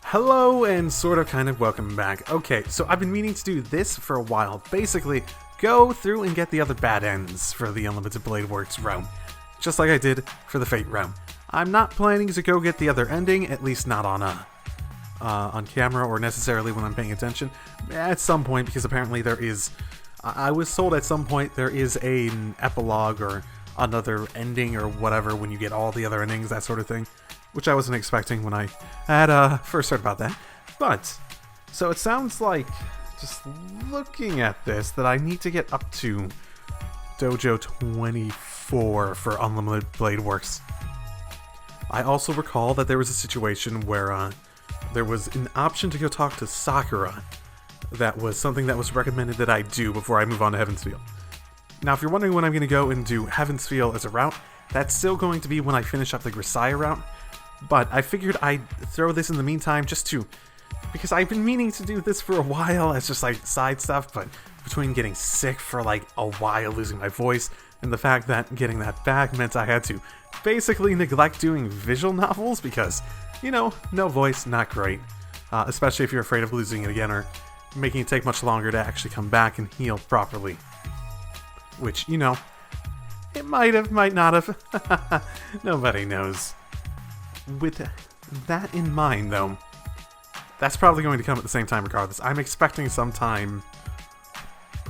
Hello and sort of kind of welcome back. Okay, so I've been meaning to do this for a while. Basically, go through and get the other bad ends for the Unlimited Blade Works realm. Just like I did for the Fate realm. I'm not planning to go get the other ending, at least not on camera or necessarily when I'm paying attention. At some point, because apparently there is... I was told at some point there is an epilogue or another ending or whatever when you get all the other endings, that sort of thing. Which I wasn't expecting when I had first heard about that. But, so it sounds like, just looking at this, that I need to get up to Dojo 24 for Unlimited Blade Works. I also recall that there was a situation where there was an option to go talk to Sakura. That was something that was recommended that I do before I move on to Heaven's Feel. Now, if you're wondering when I'm going to go and do Heaven's Feel as a route, that's still going to be when I finish up the Grisaya route. But I figured I'd throw this in the meantime just to... Because I've been meaning to do this for a while as just like side stuff, but between getting sick for like a while, losing my voice, and the fact that getting that back meant I had to basically neglect doing visual novels because, you know, no voice, not great. Especially if you're afraid of losing it again or making it take much longer to actually come back and heal properly. Which, you know, it might have, might not have. Nobody knows. With that in mind, though, that's probably going to come at the same time regardless. I'm expecting sometime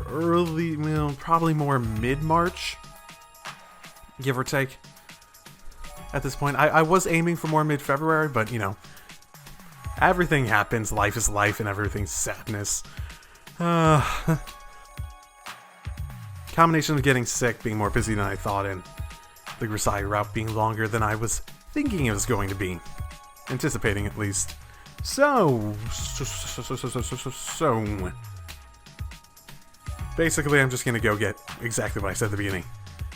early, well, probably more mid-March, give or take, at this point. I was aiming for more mid-February, but, you know, everything happens, life is life, and everything's sadness. Combination of getting sick, being more busy than I thought, and the Grisaya route being longer than I was thinking it was going to be. Anticipating, at least. So... Basically, I'm just going to go get exactly what I said at the beginning.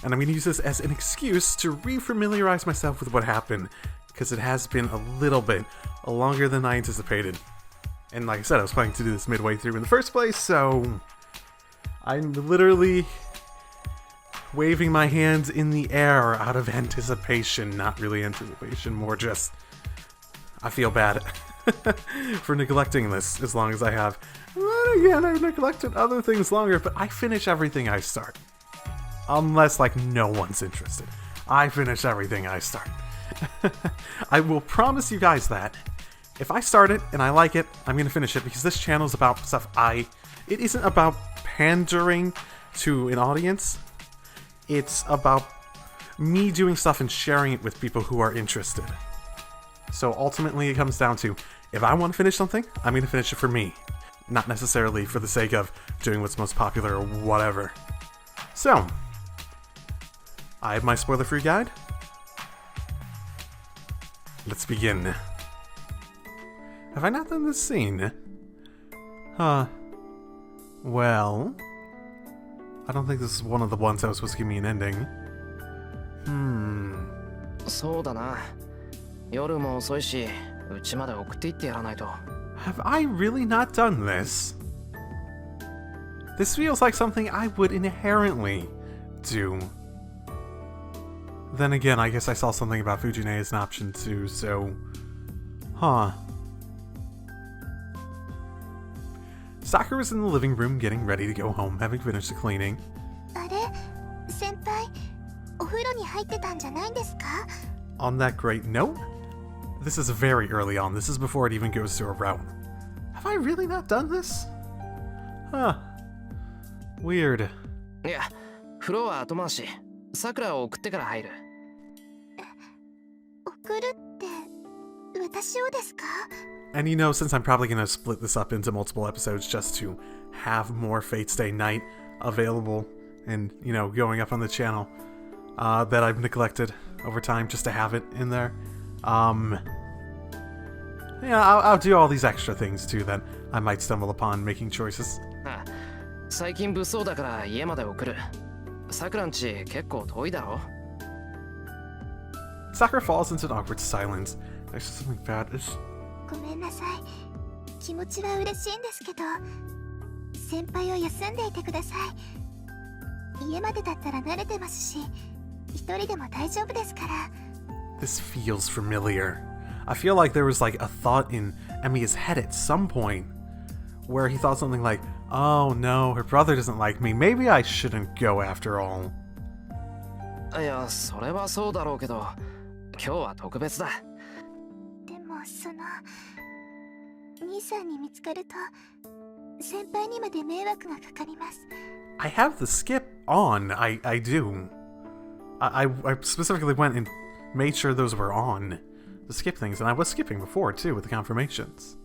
And I'm going to use this as an excuse to re-familiarize myself with what happened, because it has been a little bit longer than I anticipated. And like I said, I was planning to do this midway through in the first place, so... I'm literally... waving my hands in the air out of anticipation. Not really anticipation, more just... I feel bad for neglecting this as long as I have. But again, I've neglected other things longer, but I finish everything I start. Unless, like, no one's interested. I finish everything I start. I will promise you guys that. If I start it and I like it, I'm going to finish it because this channel is about stuff It isn't about pandering to an audience. It's about me doing stuff and sharing it with people who are interested. So ultimately it comes down to, if I want to finish something, I'm going to finish it for me. Not necessarily for the sake of doing what's most popular or whatever. So, I have my spoiler-free guide. Let's begin. Have I not done this scene? Well... I don't think this is one of the ones that was supposed to give me an ending. Have I really not done this? This feels like something I would inherently do. Then again, I guess I saw something about Fujine as an option too, so... Sakura's in the living room getting ready to go home, having finished the cleaning. On that great note, this is very early on. This is before it even goes to a route. Have I really not done this? Huh. Weird. And you know, since I'm probably going to split this up into multiple episodes just to have more Fate's Day Night available and, you know, going up on the channel that I've neglected over time just to have it in there. Yeah, I'll do all these extra things too that I might stumble upon making choices. Sakura falls into an awkward silence. There's something bad. 家までだったら慣れてますし、一人でも大丈夫ですから。This feels familiar. I feel like there was like a thought in Emiya's head at some point where he thought something like, oh no, her brother doesn't like me. Maybe I shouldn't go after all. いや、それはそうだろうけど、今日は特別だ。でも兄さんに見つかると先輩にまで迷惑がかかります。I have the skip on. I do. I specifically went and made sure those were on. The skip things, and I was skipping before too with the confirmations.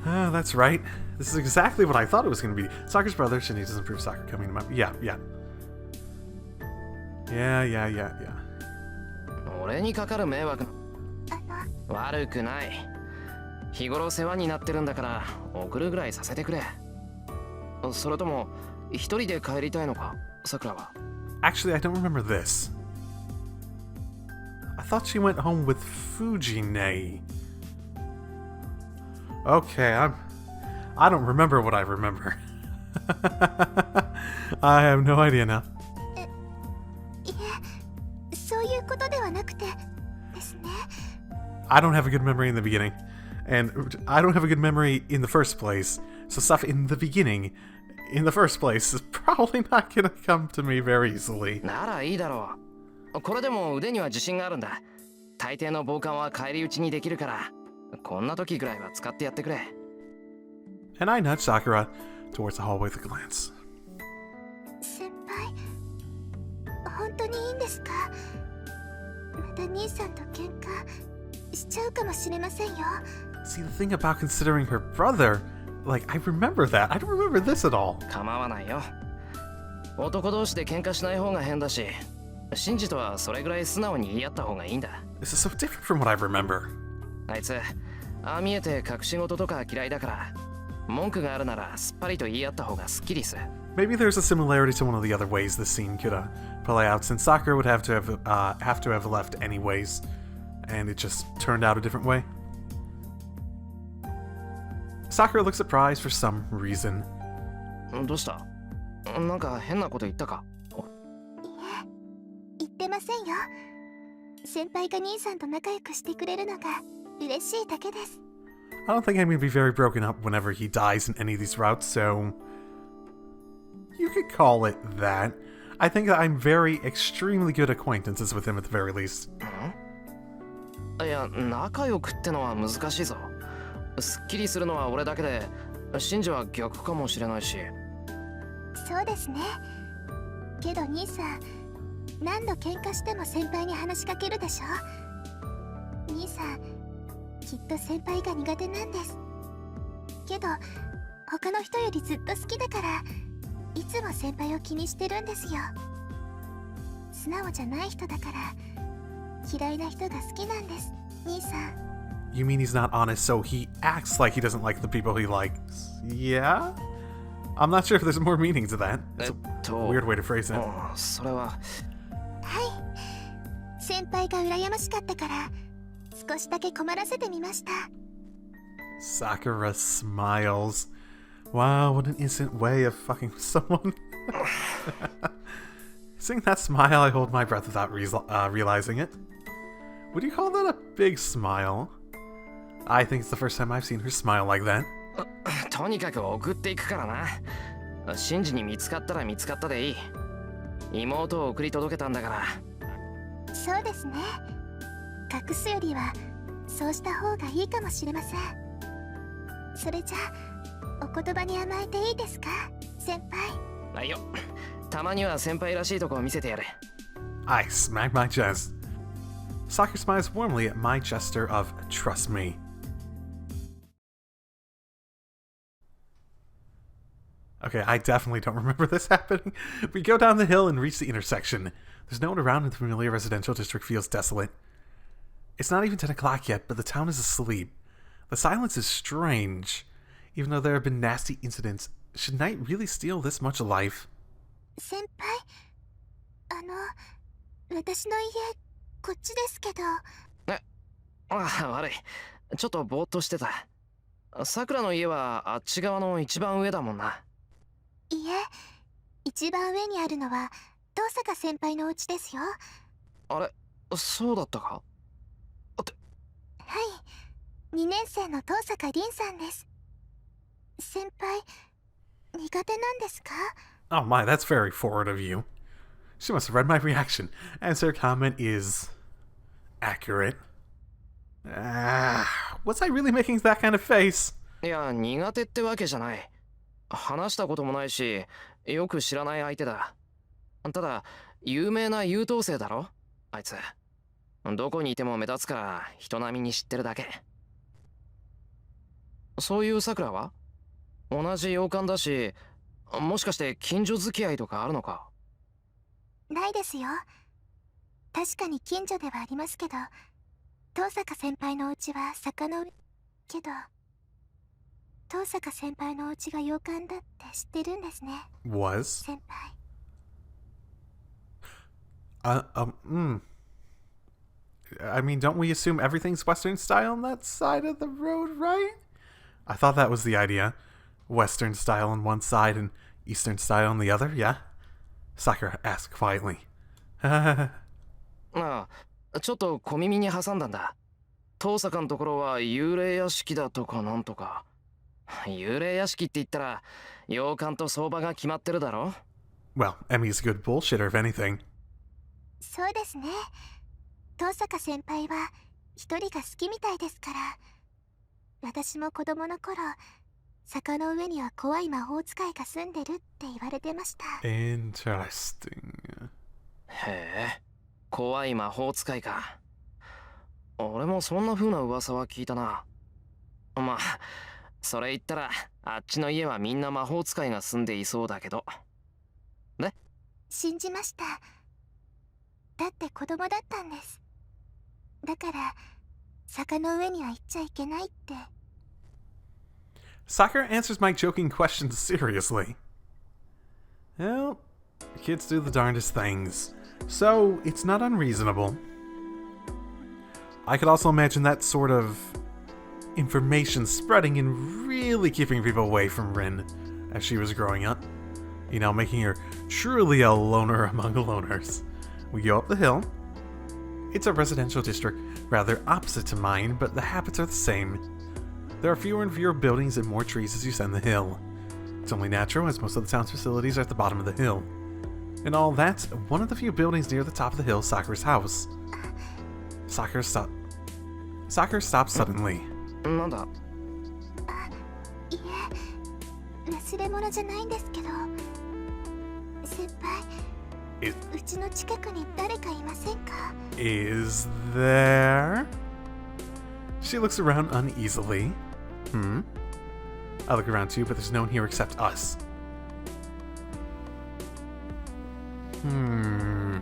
That's right. This is exactly what I thought it was going to be. Sakura's brother, Shinji doesn't prove Sakura coming to my... Yeah. 俺にかかる迷惑悪くない。日頃世話になってるんだから送るぐらいさせてくれ。それとも一人で帰りたいのか、さくらは。Actually, I don't remember this. I thought she went home with Fujine. Okay, I don't remember what I remember. I have no idea now. いえ、そういうことではなくてですね。I don't have a good memory in the beginning. And I don't have a good memory in the first place. So stuff in the beginning, in the first place, is probably not gonna come to me very easily. ならいいだろう。これでも腕には自信があるんだ。大抵の傍観は返り討ちにできるから、こんな時ぐらいは使ってやってくれ。And I nudged Sakura towards the hallway with a glance. 先輩、本当にいいんですか？また兄さんと喧嘩しちゃうかもしれませんよ。See, the thing about considering her brother, like, I remember that. I don't remember this at all. 構わないよ。男同士で喧嘩しない方が変だし、シンジとはそれぐらい素直に言い合った方がいいんだ。This is so different from what I remember. あいつ、ああ見えて隠し事とか嫌いだから、文句があるならすっぱりと言い合った方がすっきりする。Maybe there's a similarity to one of the other ways this scene could play out, since Sakura would have to have left anyways, and it just turned out a different way. Sakura looks surprised for some reason. どうした？なんか変なこと言ったか？いえ、言ってませんよ。先輩が兄さんと仲良くしてくれるのが嬉しいだけです。I don't think I'm going to be very broken up whenever he dies in any of these routes, so you could call it that. I think that I'm very extremely good acquaintances with him at the very least. いや、仲良くってのは難しいぞ。すっきりするのは俺だけで、シンジは逆かもしれないし。そうですね。けど兄さん、何度喧嘩しても先輩に話しかけるでしょ。兄さん、きっと先輩が苦手なんです。けど他の人よりずっと好きだから、いつも先輩を気にしてるんですよ。素直じゃない人だから嫌いな人が好きなんです、兄さん。You mean he's not honest, so he acts like he doesn't like the people he likes? Yeah? I'm not sure if there's more meaning to that. It's a weird way to phrase it. それは。はい。先輩が羨ましかったから少しだけ困らせてみました。Sakura smiles. Wow, what an innocent way of fucking someone. Seeing that smile, I hold my breath without realizing it. Would you call that a big smile? I think it's the first time I've seen her smile like that. とにかく送っていくからな。シンジに見つかったら見つかったでいい。妹を送り届けたんだから。そうですね。隠すよりはそうした方がいいかもしれません。それじゃあお言葉に甘えていいですか、先輩。はいよ。たまには先輩らしいとこを見せてやれ。I smack my chest. Sakura smiles warmly at my gesture of trust me. Okay, I definitely don't remember this happening. We go down the hill and reach the intersection. There's no one around and the familiar residential district feels desolate. It's not even 10 o'clock yet, but the town is asleep. The silence is strange. Even though there have been nasty incidents, should night really steal this much life? 先輩、私の家、こっちですけど。悪い。ちょっとぼーっとしてた。さくらの家はあっち側の一番上だもんな。いえ、一番上にあるのは遠坂先輩のお家ですよ。あれ、そうだったか？はい、2年生の遠坂凛さんです。先輩、苦手なんですか？ Oh my, that's very forward of you. She must have read my reaction, as her comment is accurate. Was I really making that kind of face? いや、苦手ってわけじゃない。話したこともないし、よく知らない相手だ。ただ、有名な優等生だろあいつ。どこにいても目立つから人並みに知ってるだけ。そういうさくらは？同じ洋館だし、もしかして近所付き合いとかあるのか？ないですよ。確かに近所ではありますけど、遠坂先輩のお家は坂の上けど、遠坂先輩のお家が洋館だって知ってるんですね。Was? 先輩。I mean, don't we assume everything's Western style on that side of the road, right? I thought that was the idea. Western style on one side and Eastern style on the other, yeah? Sakura asked quietly. ああ、ちょっと小耳に挟んだんだ。遠坂のところは幽霊屋敷だとかなんとか。幽霊屋敷って言ったら、洋館と相場が決まってるだろ？ Well, Emmy's a good bullshitter if anything. そうですね。遠坂先輩は一人が好きみたいですから。私も子供の頃、坂の上には怖い魔法使いが住んでるって言われてました。Interesting. へえ、怖い魔法使いか。俺もそんな風な噂は聞いたな。まあ、それ言ったら、あっちの家はみんな魔法使いが住んでいそうだけど。ね？信じました。だって子供だったんです。だから、坂の上には行っちゃいけないって。Sakura answers my joking questions seriously. Well, kids do the darndest things, so it's not unreasonable. I could also imagine that sort of information spreading and really keeping people away from Rin as she was growing up. You know, making her truly a loner among loners. We go up the hill. It's a residential district, rather opposite to mine, but the habits are the same. There are fewer and fewer buildings and more trees as you ascend the hill. It's only natural, as most of the town's facilities are at the bottom of the hill. And all that, one of the few buildings near the top of the hill is Sakura's house. Sakura stops suddenly. なんだ？いえ、忘れ物じゃないんですけど、先輩、うちの近くに誰かいませんか？ Is there? She looks around uneasily. I look around too, but there's no one here except us. I'm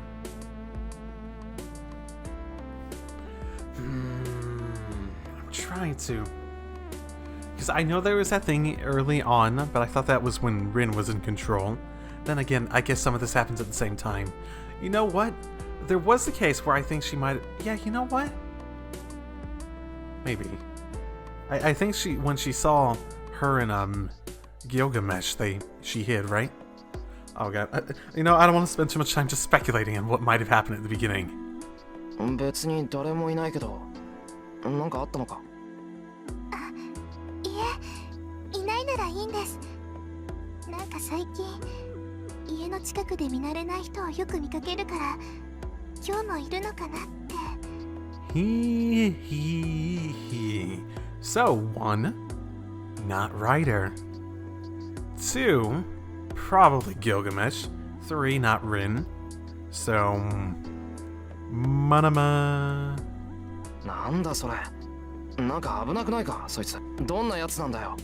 trying to... Because I know there was that thing early on, but I thought that was when Rin was in control. Then again, I guess some of this happens at the same time. You know what? There was the case where I think she might... Yeah, you know what? Maybe. I think when she saw her and Gilgamesh, she hid, right? Oh god. You know, I don't want to spend too much time just speculating on what might have happened at the beginning. 別に誰もいないけど、なんかあったのか？いえ、いないならいいんです。なんか最近、家の近くで見慣れない人をよく見かけるから、今日もいるのかなって。So, 1, not Ryder. 2, probably Gilgamesh. 3, not Rin. So, Manama. なんだそれ。なんか危なくないか、そいつ。どんなやつなんだよ。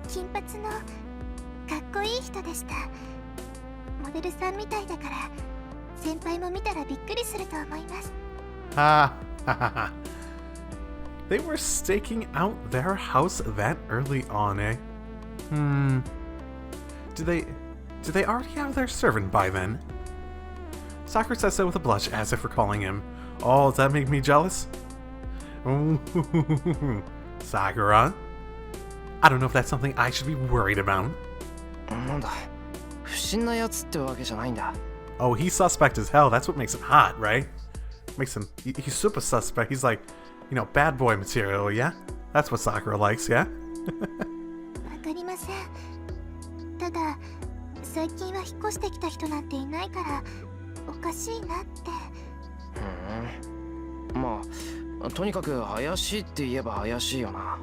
金髪のかっこいい人でした。モデルさんみたいだから、先輩も見たらびっくりすると思います。Ha ha ha. They were staking out their house that early on, eh? Do they already have their servant by then? Sakura says so with a blush, as if recalling him. Oh, does that make me jealous? Sakura. I don't know if that's something I should be worried about. なんだ、不審なやつってわけじゃないんだ。 Oh, he's suspect as hell. That's what makes him hot, right? Makes him... He's super suspect. He's like, you know, bad boy material, yeah? That's what Sakura likes, yeah? わかりません。ただ、最近は引っ越してきた人なんていないから、おかしいなって。まあ、とにかく怪しいって言えば怪しいよな。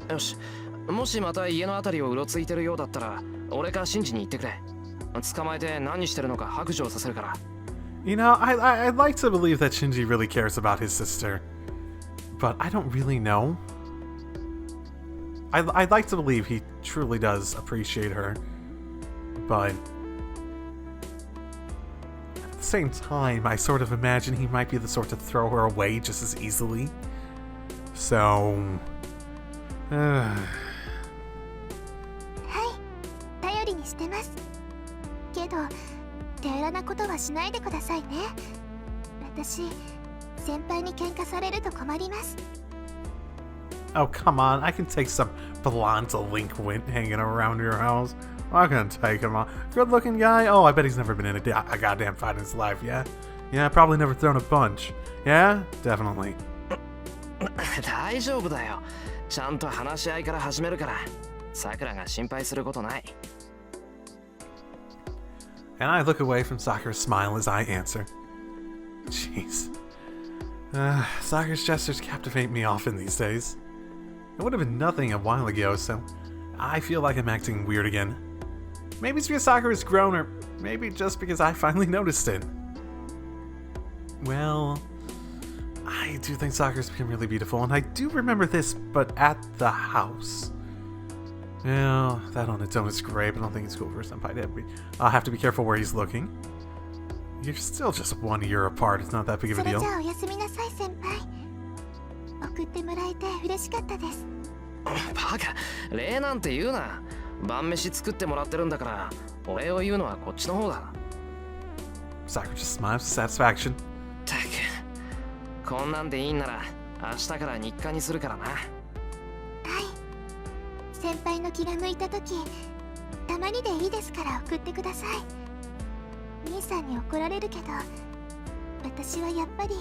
よし、もしまた家のあたりをうろついてるようだったら、俺かシンジに言ってくれ。捕まえて何してるのか白状させるから。You know, I'd like to believe that Shinji really cares about his sister, but I don't really know. I'd like to believe he truly does appreciate her, but at the same time, I sort of imagine he might be the sort to throw her away just as easily. So... はい、頼りにしてます。けど、手荒なことはしないでくださいね。私、先輩に喧嘩されると困ります。Oh, come on, I can take some blonde delinquent hanging around your house. I can take him on. Good looking guy? Oh, I bet he's never been in a goddamn fight in his life, yeah? Yeah, probably never thrown a punch. Yeah? Definitely. 大丈夫だよ。ちゃんと話し合いから始めるから。さくらが心配することない。 And I look away from Sakura's smile as I answer. Jeez. Sakura's gestures captivate me often these days. It would have been nothing a while ago, so I feel like I'm acting weird again. Maybe it's because Sakura's grown, or maybe just because I finally noticed it. Well, I do think Sakura's become really beautiful, and I do remember this, but at the house. Yeah, that on its own is great, but I don't think it's cool for a senpai to I'll have to be careful where he's looking. You're still just 1 year apart, it's not that big of a それ deal. じゃあおやすみなさい先輩。送ってもらえて嬉しかったです。バカ、礼なんて言うな。晩飯作ってもらってるんだから、お礼を言うのはこっちの方だ。Sakura just smiles with satisfaction. たく、こんなんでいいんなら、明日から日課にするからな。はい。先輩の気が向いた時、たまにでいいですから送ってください。兄さんに怒られるけど、私はやっぱり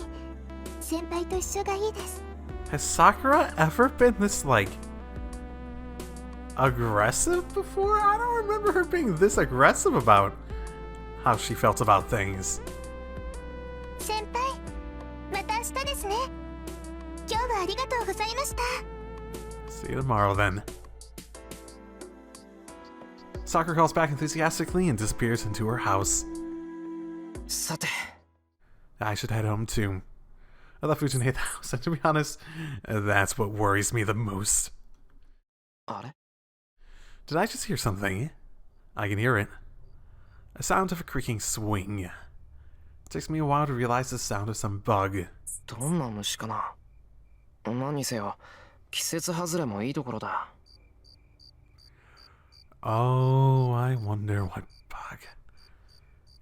先輩と一緒がいいです。Has Sakura ever been this, like, aggressive before? I don't remember her being this aggressive about how she felt about things. 先輩、また明日ですね。今日はありがとうございました。See you tomorrow then. Sakura calls back enthusiastically and disappears into her house. さて、 I should head home too. I left Fujin hate the house, and to be honest, that's what worries me the most. あれ? Did I just hear something? I can hear it. A sound of a creaking swing. It takes me a while to realize the sound of some bug. どんな虫かな。何にせよ、季節外れもいいところだ。Oh, I wonder what bug.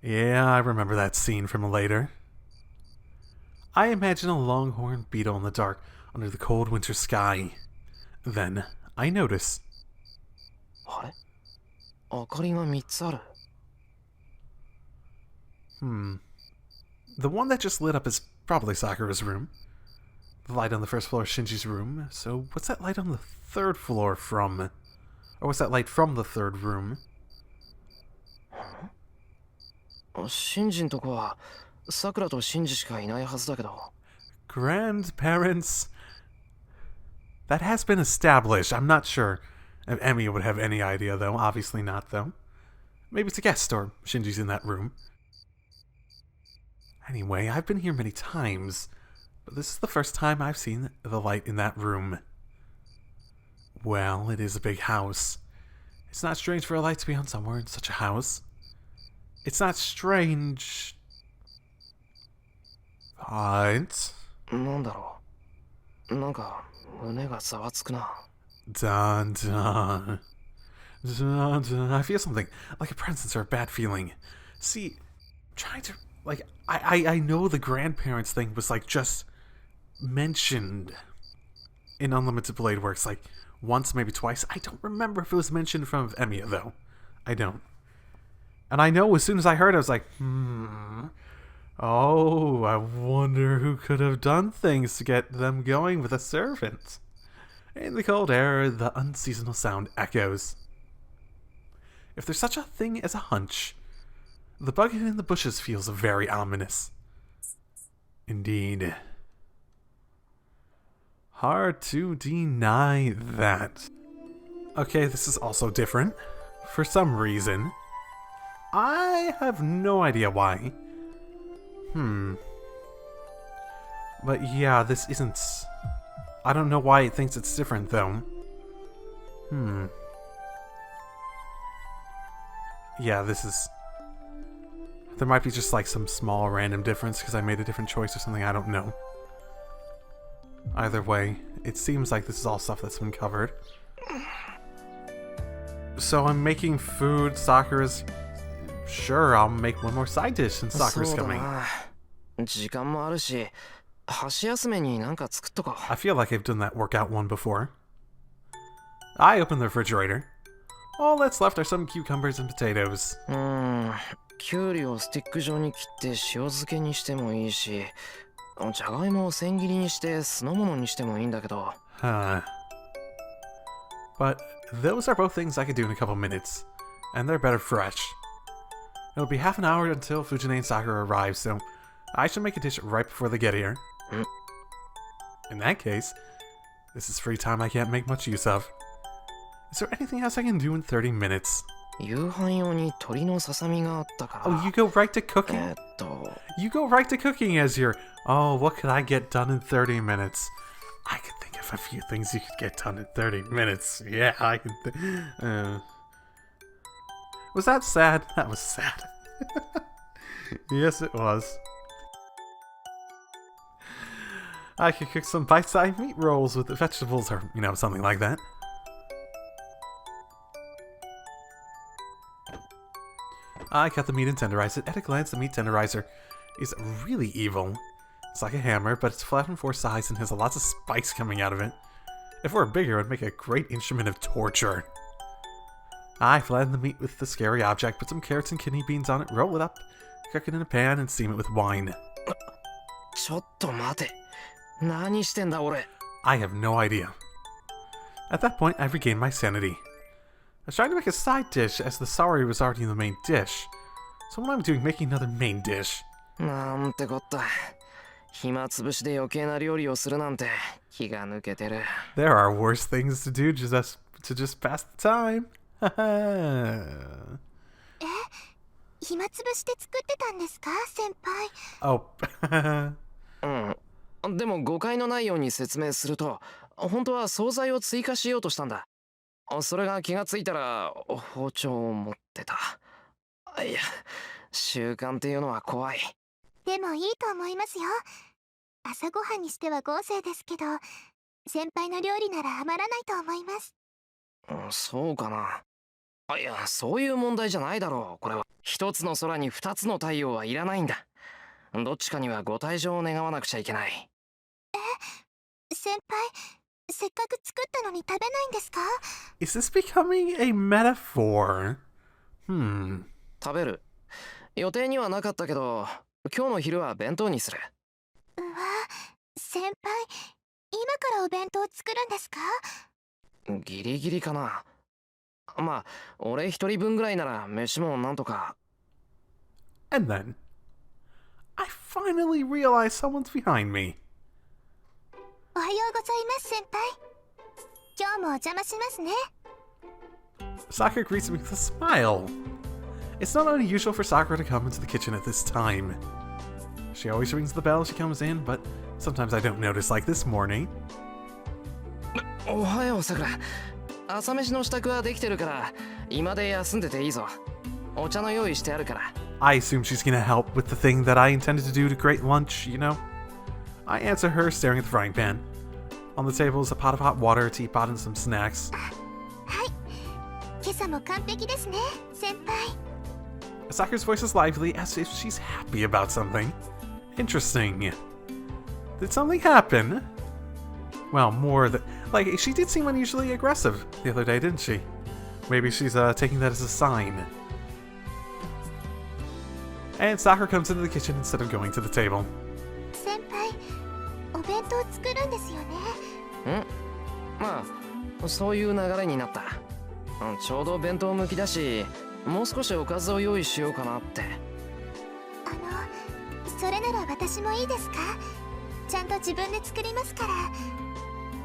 Yeah, I remember that scene from later. I imagine a longhorn beetle in the dark under the cold winter sky. Then, I notice. あれ? 明かりが3つある。The one that just lit up is probably Sakura's room. The light on the first floor is Shinji's room. So, what's that light on the third floor from? Or what's that light from the third room? シンジんとこはさくらとシンジしかいないはずだけど。 Grandparents. That has been established. I'm not sure if Emi would have any idea, though. Obviously not, though. Maybe it's a guest, or Shinji's in that room. Anyway, I've been here many times, but this is the first time I've seen the light in that room. Well, it is a big house. It's not strange for a light to be on somewhere in such a house. It's not strange... But... なんだろう。なんか胸がざわつくな。 Dun dun. Dun dun. I feel something, like a presence or a bad feeling. See, trying to... Like, I know the grandparents thing was, like, just mentioned. in Unlimited Blade Works, like once, maybe twice. I don't remember if it was mentioned in front of Emiya, though. I don't. And I know as soon as I heard it, I was like, oh, I wonder who could have done things to get them going with a servant. In the cold air, the unseasonal sound echoes. If there's such a thing as a hunch, the bucket in the bushes feels very ominous. Indeed. Hard to deny that. Okay, this is also different. For some reason. I have no idea why. But yeah, this isn't... I don't know why it thinks it's different, though. Yeah, this is... There might be just like some small random difference because I made a different choice or something, I don't know. Either way, it seems like this is all stuff that's been covered. So I'm making food, Sakura's... Sure, I'll make one more side dish since Sakura's coming. I feel like I've done that workout one before. I open the refrigerator. All that's left are some cucumbers and potatoes. But those are both things I could do in a couple minutes. And they're better fresh. It'll be half an hour until Fujine and Sakura arrive, so I should make a dish right before they get here. In that case, this is free time I can't make much use of. Is there anything else I can do in 30 minutes? Oh, you go right to cooking? You go right to cooking as your, oh, what could I get done in 30 minutes? I could think of a few things you could get done in 30 minutes. Yeah, I could Was that sad? That was sad. Yes, it was. I could cook some bite-sized meat rolls with the vegetables or, you know, something like that. I cut the meat and tenderize it. At a glance, the meat tenderizer is really evil. It's like a hammer, but it's flat on 4 sides and has lots of spikes coming out of it. If it were bigger, it would make a great instrument of torture. I flatten the meat with the scary object, put some carrots and kidney beans on it, roll it up, cook it in a pan, and steam it with wine. I have no idea. At that point, I regained my sanity. I was trying to make a side dish as the sari was already in the main dish. So what am I doing making another main dish? There are worse things to do just pass the time. Oh. でも誤解のないように説明すると、本当は惣菜を追加しようとしたんだ。それが気がついたら包丁を持ってた。いや、習慣っていうのは怖い。でもいいと思いますよ。朝ごはんにしては豪勢ですけど、先輩の料理なら余らないと思います。そうかな。いや、そういう問題じゃないだろう。これは一つの空に二つの太陽はいらないんだ。どっちかにはご退場を願わなくちゃいけない。先輩、せっかく作ったのに食べないんですか？ Is this becoming a metaphor? 食べる。予定にはなかったけど、今日の昼は弁当にする。うわ、先輩、今からお弁当作るんですか？ギリギリかな。まあ、俺一人分ぐらいなら飯もなんとか。And then, I finally realized someone's behind me. おはようございます先輩。今日もお邪魔しますね。Sakura greets me with a smile. It's not unusual for Sakura to come into the kitchen at this time. She always rings the bell as she comes in, but sometimes I don't notice, like this morning. おはようさくら。朝飯の支度はできてるから今で休んでていいぞ。お茶の用意してあるから。I assume she's gonna help with the thing that I intended to do to create lunch, you know? I answer her, staring at the frying pan. On the table is a pot of hot water, a teapot, and some snacks. はい。今朝も完璧ですね、先輩。Sakura's voice is lively, as if she's happy about something. Interesting. Did something happen? Well, more than... Like, she did seem unusually aggressive the other day, didn't she? Maybe she's taking that as a sign. And Sakura comes into the kitchen instead of going to the table. 先輩、お弁当作るんですよね。まあそういう流れになった。ちょうど弁当向きだし、もう少しおかずを用意しようかなって。それなら私もいいですか？ちゃんと自分で作りますか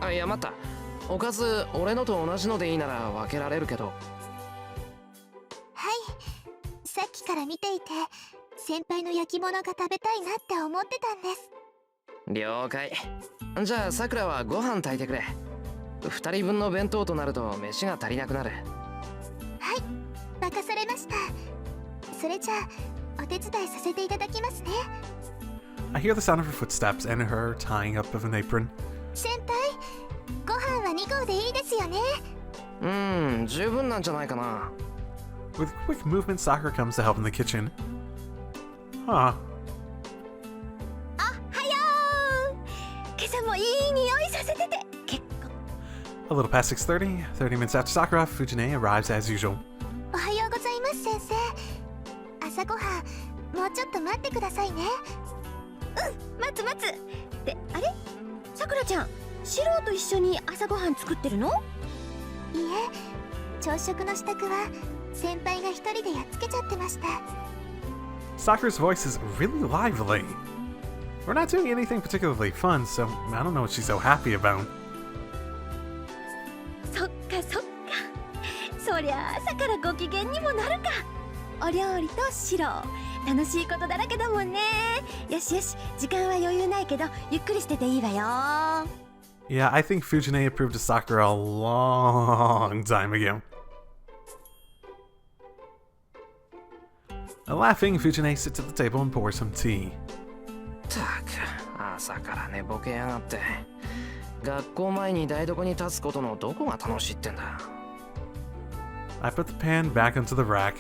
ら。いや待った。おかず俺のと同じのでいいなら分けられるけど。はい、さっきから見ていて先輩の焼き物が食べたいなって思ってたんです。了解。じゃあさくらはご飯炊いてくれ。2人分の弁当となると飯が足りなくなる。はい、任されました。それじゃあお手伝いさせていただきますね。I hear the sound of her footsteps and her tying up of an apron. 先輩、ご飯は2合でいいですよね。十分なんじゃないかな。With quick movement, Sakura comes to help in the kitchen. Huh. おはよう。今朝もいい匂いさせてて結構。A little past 6:30, 30 minutes after Sakura, Fujine arrives as usual. おはようございます先生。朝ごはんもうちょっと待ってくださいね。待つ待つ。ってあれ、さくらちゃん、シローと一緒に朝ごはん作ってるの？いいえ、朝食の支度は先輩が一人でやっつけちゃってました。Sakura's voice is really lively. We're not doing anything particularly fun, so I don't know what she's so happy about. そっかそっか。そりゃ朝からご機嫌にもなるか。お料理とシロー、楽しいことだらけだもんね。よしよし、時間は余裕ないけどゆっくりしてていいわよ。Yeah, I think Fujine approved of Sakura a long time ago. Laughing, Fujine sits at the table and pours some tea. たく、朝から寝ぼけやがって。学校前に台所に立つことのどこが楽しいってんだ。I put the pan back onto the rack.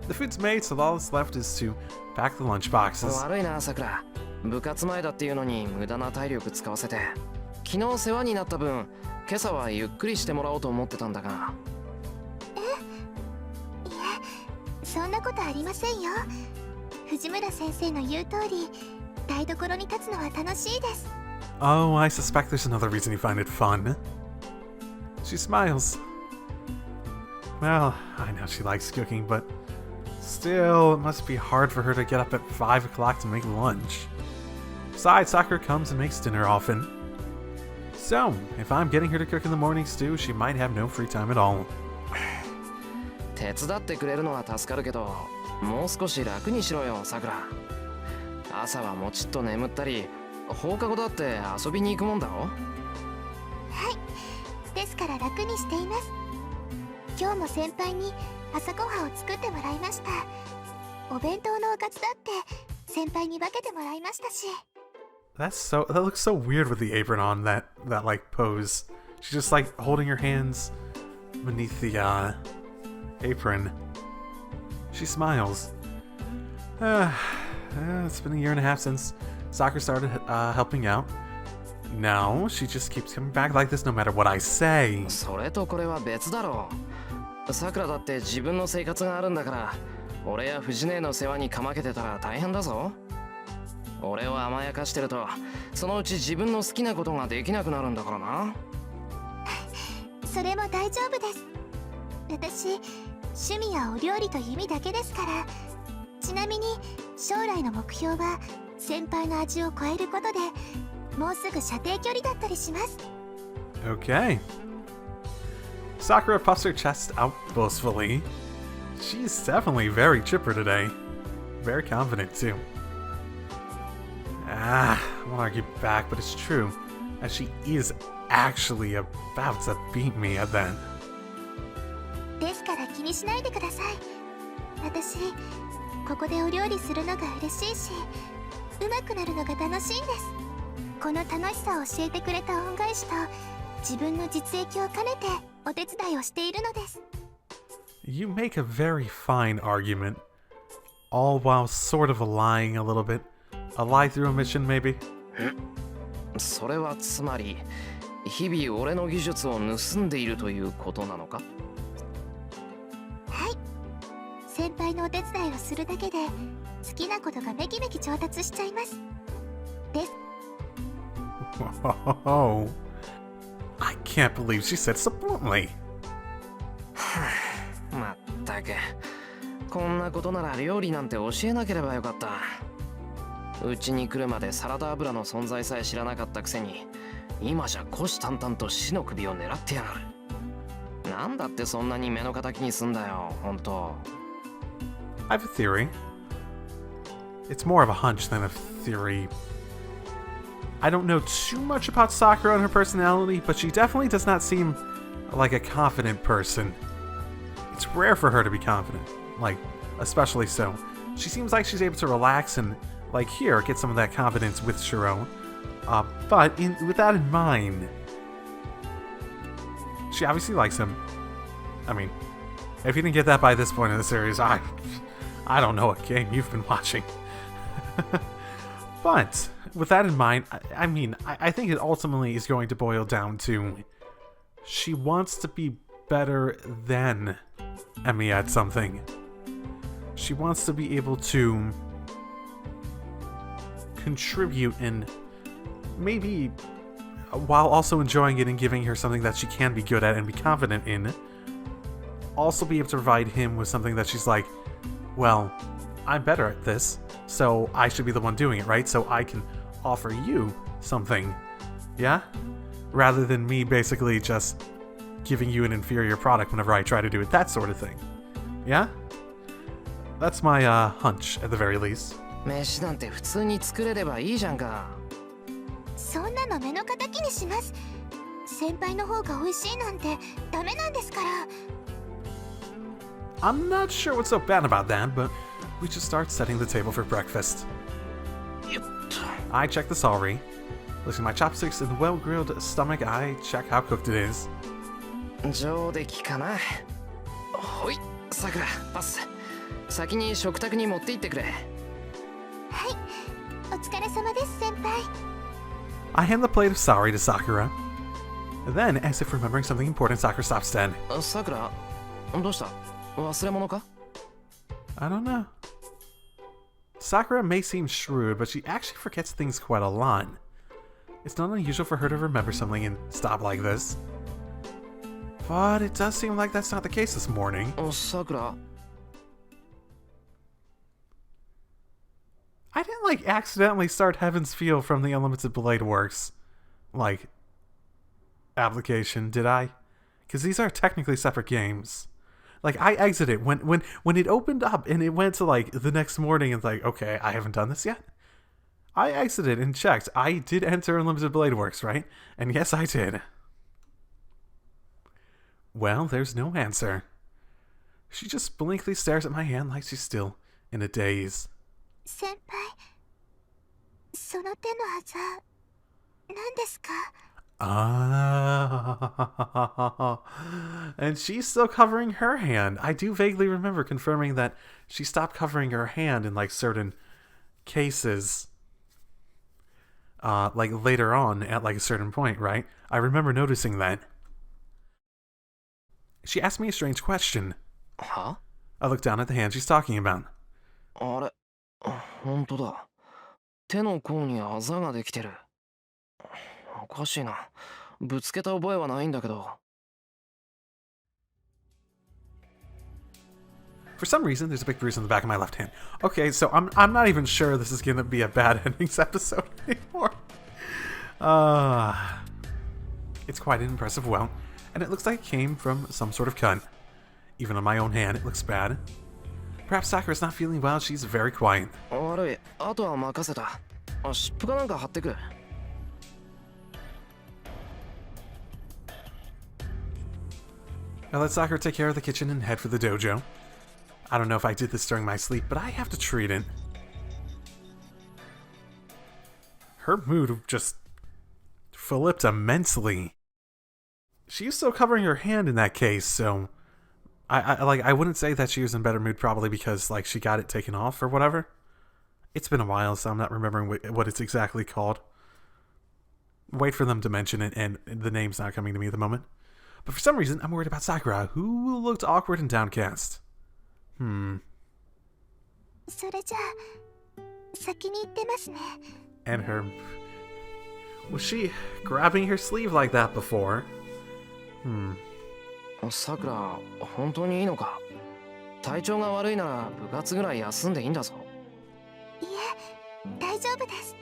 The food's made, so all that's left is to pack the lunch boxes. 悪いな、さくら。部活前だっていうのに無駄な体力使わせて。昨日世話になった分、今朝はゆっくりしてもらおうと思ってたんだが。いえ、そんなことありませんよ。藤村先生の言う通り、台所に立つのは楽しいです。Oh, I suspect there's another reason you find it fun. She smiles. Well, I know she likes cooking, but still, it must be hard for her to get up at 5 o'clock to make lunch. Besides, Sakura comes and makes dinner often. So, if I'm getting her to cook in the mornings too, she might have no free time at all. 手伝ってくれるのは助かるけど、もう少し楽にしろよ、さくら。朝はもちっと眠ったり、放課後だって遊びに行くもんだろ。はい、ですから楽にしています。今日も先輩に朝ごはんを作ってもらいました。お弁当のおかずだって先輩に分けてもらいましたし。That looks so weird with the apron on, that like pose. She's just like holding her hands beneath the apron. She smiles. It's been a year and a half since Sakura started helping out. No, she just keeps coming back like this no matter what I say. それとこれは別だろう。さくらだって自分の生活があるんだから、俺や藤姉の世話にかまけてたら大変だぞ。俺を甘やかしてると、そのうち自分の好きなことができなくなるんだからな。それも大丈夫です。私、趣味はお料理と弓だけですから。ちなみに将来の目標は先輩の味を超えることで、もうすぐ射程距離だったりします。Okay. Sakura puffs her chest out boastfully. She's definitely very chipper today. Very confident too. I won't argue back, but it's true, as she is actually about to beat me at that. ですから気にしないでください。私、ここでお料理するのが嬉しいし、上手くなるのが楽しいんです。この楽しさを教えてくれた恩返しと、自分の実益を兼ねてお手伝いをしているのです。You make a very fine argument, all while sort of lying a little bit. A lie through omission, maybe? それはつまり日々俺の技術を盗んでいるということなのか？はい。先輩のお手伝いをするだけで好きなことがめきめき上達しちゃいます。です。Oh, I can't believe she said so bluntly. まったく、こんなことなら料理なんて教えなければよかった。うちに来るまでサラダ油の存在さえ知らなかったくせに、今じゃ虎視眈々と死の首を狙ってやがる。なんだってそんなに目の敵にすんだよ、ほんと。I have a theory. It's more of a hunch than a theory. I don't know too much about Sakura and her personality, but she definitely does not seem like a confident person. It's rare for her to be confident, like, especially so. She seems like she's able to relax and, like, here, get some of that confidence with Shiro. But with that in mind, she obviously likes him. I mean, if you didn't get that by this point in the series, I don't know what game you've been watching. But with that in mind, I think it ultimately is going to boil down to she wants to be better than Emmy at something. She wants to be able to contribute and maybe, while also enjoying it and giving her something that she can be good at and be confident in, also be able to provide him with something that she's like, well, I'm better at this, so I should be the one doing it, right? So I can offer you something, yeah? Rather than me basically just giving you an inferior product whenever I try to do it, that sort of thing. Yeah? That's my hunch, at the very least. 飯なんて普通に作れればいいじゃんか。そんなの目の敵にします。先輩の方が美味しいなんてダメなんですから。I'm not sure what's so bad about that, but we should start setting the table for breakfast. I check the celery. Looking at my chopsticks and the well-grilled stomach, I check how cooked it is. 上出来かな。ほい、さくら、パス。先に食卓に持って行ってくれ。はい、お疲れ様です、先輩。I hand the plate of celery to Sakura. Then, as if remembering something important, Sakura stops dead. さくら、どうした？忘れ物か？ I don't know. Sakura may seem shrewd, but she actually forgets things quite a lot. It's not unusual for her to remember something and stop like this. But it does seem like that's not the case this morning. Sakura. I didn't, like, accidentally start Heaven's Feel from the Unlimited Blade Works, like, application, did I? Because these are technically separate games. Like, I exited when it opened up and it went to, like, the next morning and, like, okay, I haven't done this yet. I exited and checked. I did enter Unlimited Blade Works, right? And yes, I did. Well, there's no answer. She just blankly stares at my hand like she's still in a daze. 先輩、その手のあざ、何ですか？ And she's still covering her hand. I do vaguely remember confirming that she stopped covering her hand in, like, certain cases. Like, later on at, like, a certain point, right? I remember noticing that. She asked me a strange question. Huh? I looked down at the hand she's talking about. あれ、本当だ。手の甲にあざができてる。おかしいな。ぶつけた覚えはないんだけど。For some reason, there's a big bruise on the back of my left hand. Okay, so I'm not even sure this is gonna be a bad endings episode anymore. It's quite an impressive wound, and it looks like it came from some sort of cut. Even on my own hand, it looks bad. Perhaps Sakura's not feeling well, she's very quiet. 悪い、あとは任せた。湿布かなんか貼ってくる。I let Sakura take care of the kitchen and head for the dojo. I don't know if I did this during my sleep, but I have to treat it. Her mood just flipped immensely. She was still covering her hand in that case, so I wouldn't say that she was in better mood probably because, like, she got it taken off or whatever. It's been a while, so I'm not remembering what it's exactly called. wait for them to mention it, and the name's not coming to me at the moment. But for some reason, I'm worried about Sakura, who looked awkward and downcast. それじゃあ先に行ってますね。 And her... Was she grabbing her sleeve like that before? さくら、本当にいいのか？体調が悪いなら部活ぐらい休んでいいんだぞ。いえ、大丈夫です。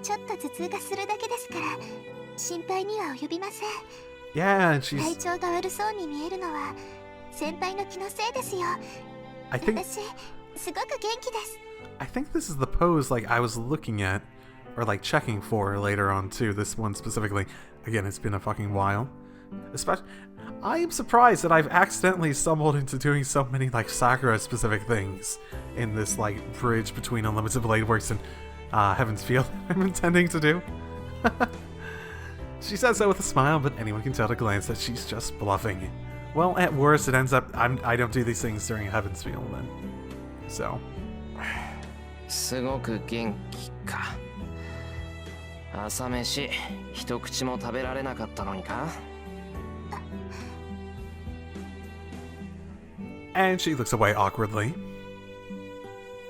ちょっと頭痛がするだけですから心配には及びません。 Yeah, and she's... 体調が悪そうに見えるのは先輩の気のせいですよ。 I think... 私、すごく元気です。 I think this is the pose like I was looking at, or like checking for later on too, this one specifically. Again, it's been a fucking while. Especially, I am surprised that I've accidentally stumbled into doing so many like Sakura specific things in this like bridge between Unlimited Blade Works and Heaven's Field I'm intending to do. She says so with a smile, but anyone can tell at a glance that she's just bluffing. Well, at worst, it ends up I don't do these things during Heaven's Field then. So... すごく元気か。朝飯一口も食べられなかったのにか？ And she looks away awkwardly.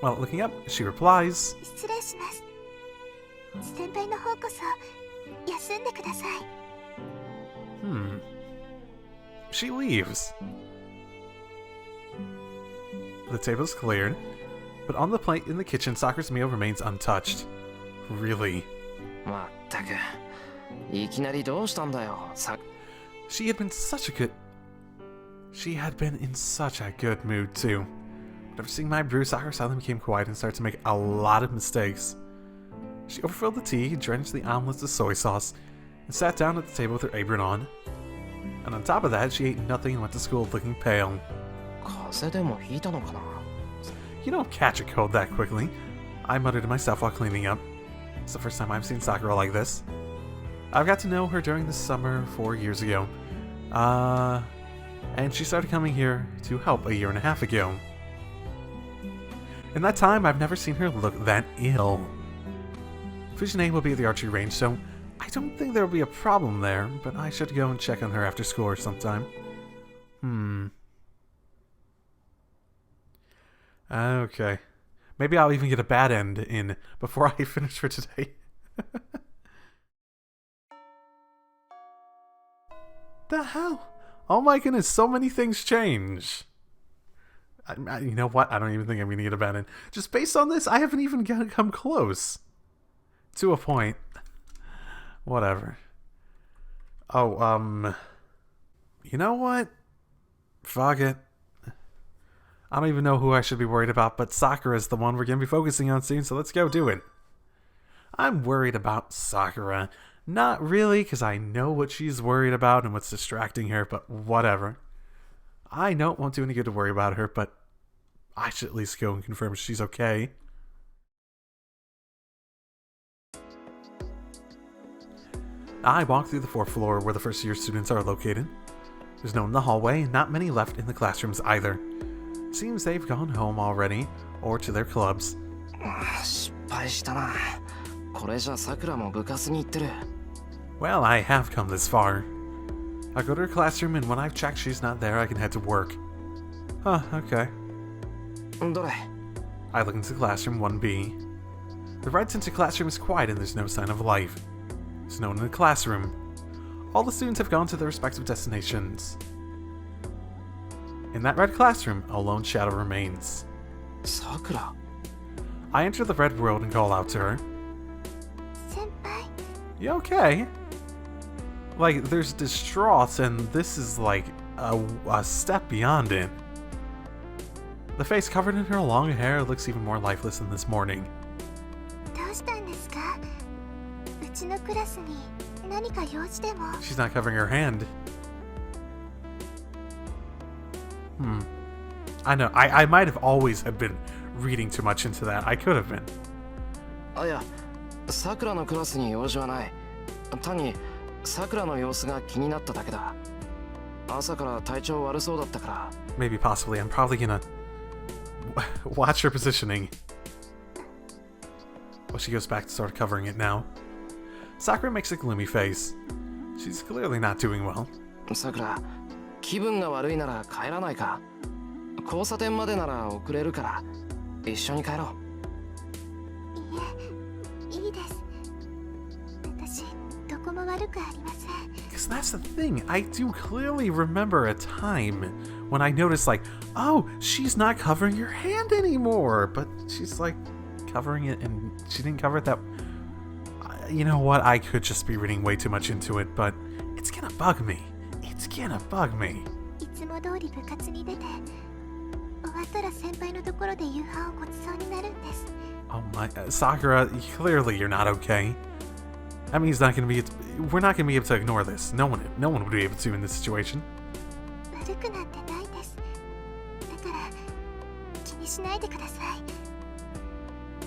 While looking up, she replies, 失礼します。先輩の方こそ休んでください。 She leaves. The table is cleared, but on the plate in the kitchen, Sakura's meal remains untouched. Really? まったく、いきなりどうしたんだよ、She had been in such a good mood too. But after seeing my brew, Sakura suddenly became quiet and started to make a lot of mistakes. She overfilled the tea, drenched the omelets with soy sauce, and sat down at the table with her apron on. And on top of that, she ate nothing and went to school looking pale. 風邪でもひいたのかな？ You don't catch a cold that quickly, I muttered to myself while cleaning up. It's the first time I've seen Sakura like this. I've got to know her during the summer 4 years ago. And she started coming here to help a year and a half ago. In that time, I've never seen her look that ill. Fujine will be at the archery range, so I don't think there will be a problem there, but I should go and check on her after school or sometime. Okay. Maybe I'll even get a bad end in before I finish for today. The hell? Oh my goodness, so many things change. You know what? I don't even think I'm going to get a bad end. Just based on this, I haven't even come close. To a point. Whatever. Oh, you know what? Fuck it. I don't even know who I should be worried about, but Sakura is the one we're going to be focusing on soon, so let's go do it. I'm worried about Sakura. Not really, because I know what she's worried about and what's distracting her, but whatever. I know it won't do any good to worry about her, but I should at least go and confirm she's okay. I walk through the 4th floor where the first year students are located. There's no one in the hallway, and not many left in the classrooms either. Seems they've gone home already, or to their clubs. 失敗したな。これじゃさくらも部活に行ってる。 Well, I have come this far. I go to her classroom, and when I've checked she's not there, I can head to work. Huh, okay. どれ？ I look into classroom 1B. The red-tinted classroom is quiet and there's no sign of life. There's no one in the classroom. All the students have gone to their respective destinations. In that red classroom, a lone shadow remains. Sakura. I enter the red world and call out to her. Senpai? You okay? Like, there's distraught, and this is like a step beyond it. The face covered in her long hair looks even more lifeless than this morning. どうしたんですか？うちのクラスに何か用事でも。 She's not covering her hand. I know, I might have always have been reading too much into that. I could have been. あ、いや、さくらのクラスに用事はない。単にさくらの様子が気になっただけだ。朝から体調悪そうだったから。 Maybe, possibly. I'm probably gonna watch her positioning. Well, she goes back to start covering it now. Sakura makes a gloomy face. She's clearly not doing well. さくら、気分が悪いなら帰らないか。交差点までなら遅れるから一緒に帰ろう。いいです。私、どこも悪くありません。 Because that's the thing, I do clearly remember a time when I noticed, like, oh, she's not covering your hand anymore, but she's like covering it and she didn't cover it that. You know what, I could just be reading way too much into it, but it's gonna bug me. It's gonna bug me. いつも通り部活に出て、終わったら先輩のところで夕飯をごちそうになるんです。 Oh my, Sakura, clearly you're not okay. That means we're not gonna be able to ignore this. No one would be able to in this situation. 悪くなんてないです。だから気にしないでください。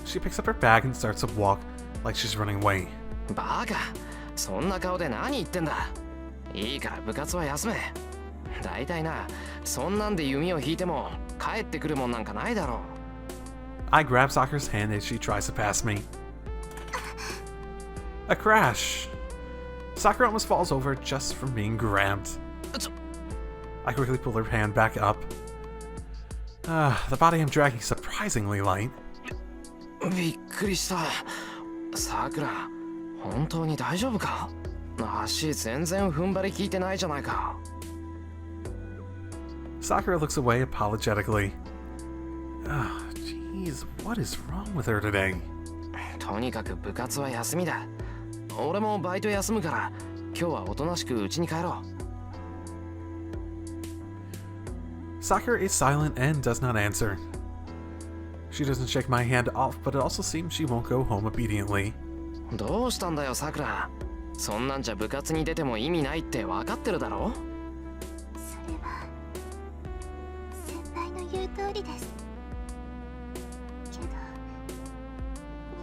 She picks up her bag and starts to walk like she's running away. う。バカ、そんな顔で何言ってんだ。いいから部活は休め。だいたいな、そんなんで弓を引いても帰ってくるもんなんかないだろう。 I grab Sakura's hand as she tries to pass me. A crash. Sakura almost falls over just from being grabbed. I quickly pull her hand back up. The body I'm dragging is surprisingly light. びっくりした。さくら、本当に大丈夫か？足全然踏ん張り効いてないじゃないか。 Sakura looks away apologetically. Jeez, what is wrong with her today? とにかく部活は休みだ。俺もバイト休むから今日はおとなしく家に帰ろう。 Sakura is silent and does not answer. She doesn't shake my hand off, but it also seems she won't go home obediently. どうしたんだよさくら。そんなんじゃ部活に出ても意味ないって分かってるだろ。それは先輩の言う通りです。けど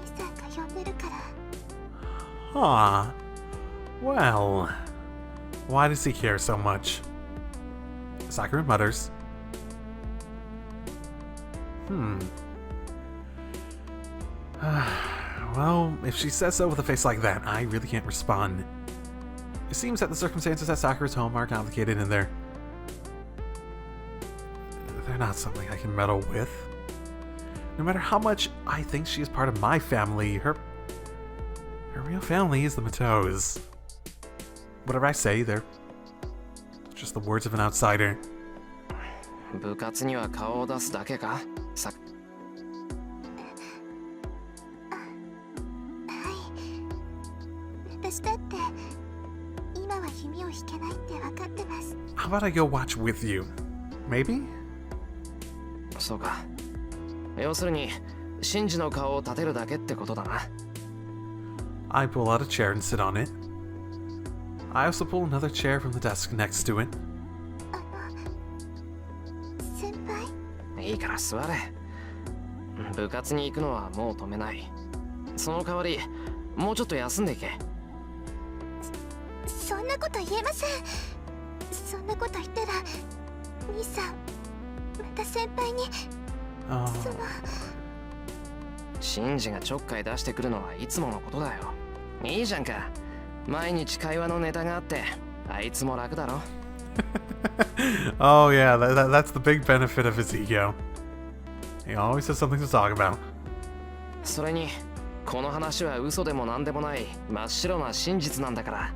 兄さんが呼んでるから。 Huh. Well, why does he care so much? Sakura mutters. Well, if she says so with a face like that, I really can't respond. It seems that the circumstances at Sakura's home are complicated and they're not something I can meddle with. No matter how much I think she is part of my family, her real family is the Matos. Whatever I say, they're just the words of an outsider. 部活には顔を出すだけか？さ。私だって今は弓を引けないって分かってます。 How about I go watch with you? Maybe? そうか。要するにシンジの顔を立てるだけってことだな。 I pull out a chair and sit on it. I also pull another chair from the desk next to it. 先輩？いいから座れ。部活に行くのはもう止めない。その代わりもうちょっと休んでいけ。そんなこと言えません。そんなこと言ったら兄さんまた先輩に。そのシンジがちょっかい出してくるのはいつものことだよ。いいじゃんか。毎日会話のネタがあってあいつも楽だろ。Oh yeah, that's the big benefit of his ego. He always has something to talk about. それにこの話は嘘でもなんでもない真っ白な真実なんだから。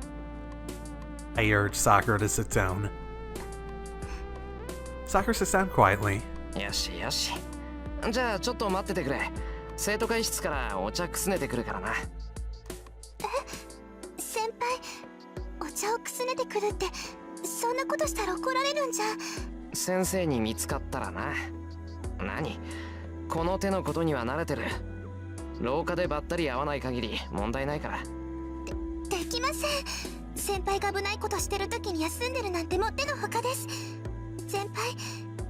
I urge Sakura to sit down. Sakura sits down quietly. よしよし。じゃあちょっと待っててくれ。生徒会室からお茶くすねてくるからな。先輩、お茶をくすねてくるってそんなことしたら怒られるんじゃ。先生に見つかったらな。何？この手のことには慣れてる。廊下でばったり会わない限り問題ないから。できません。先輩が危ないことしてる時に休んでるなんてもってのほかです。先輩、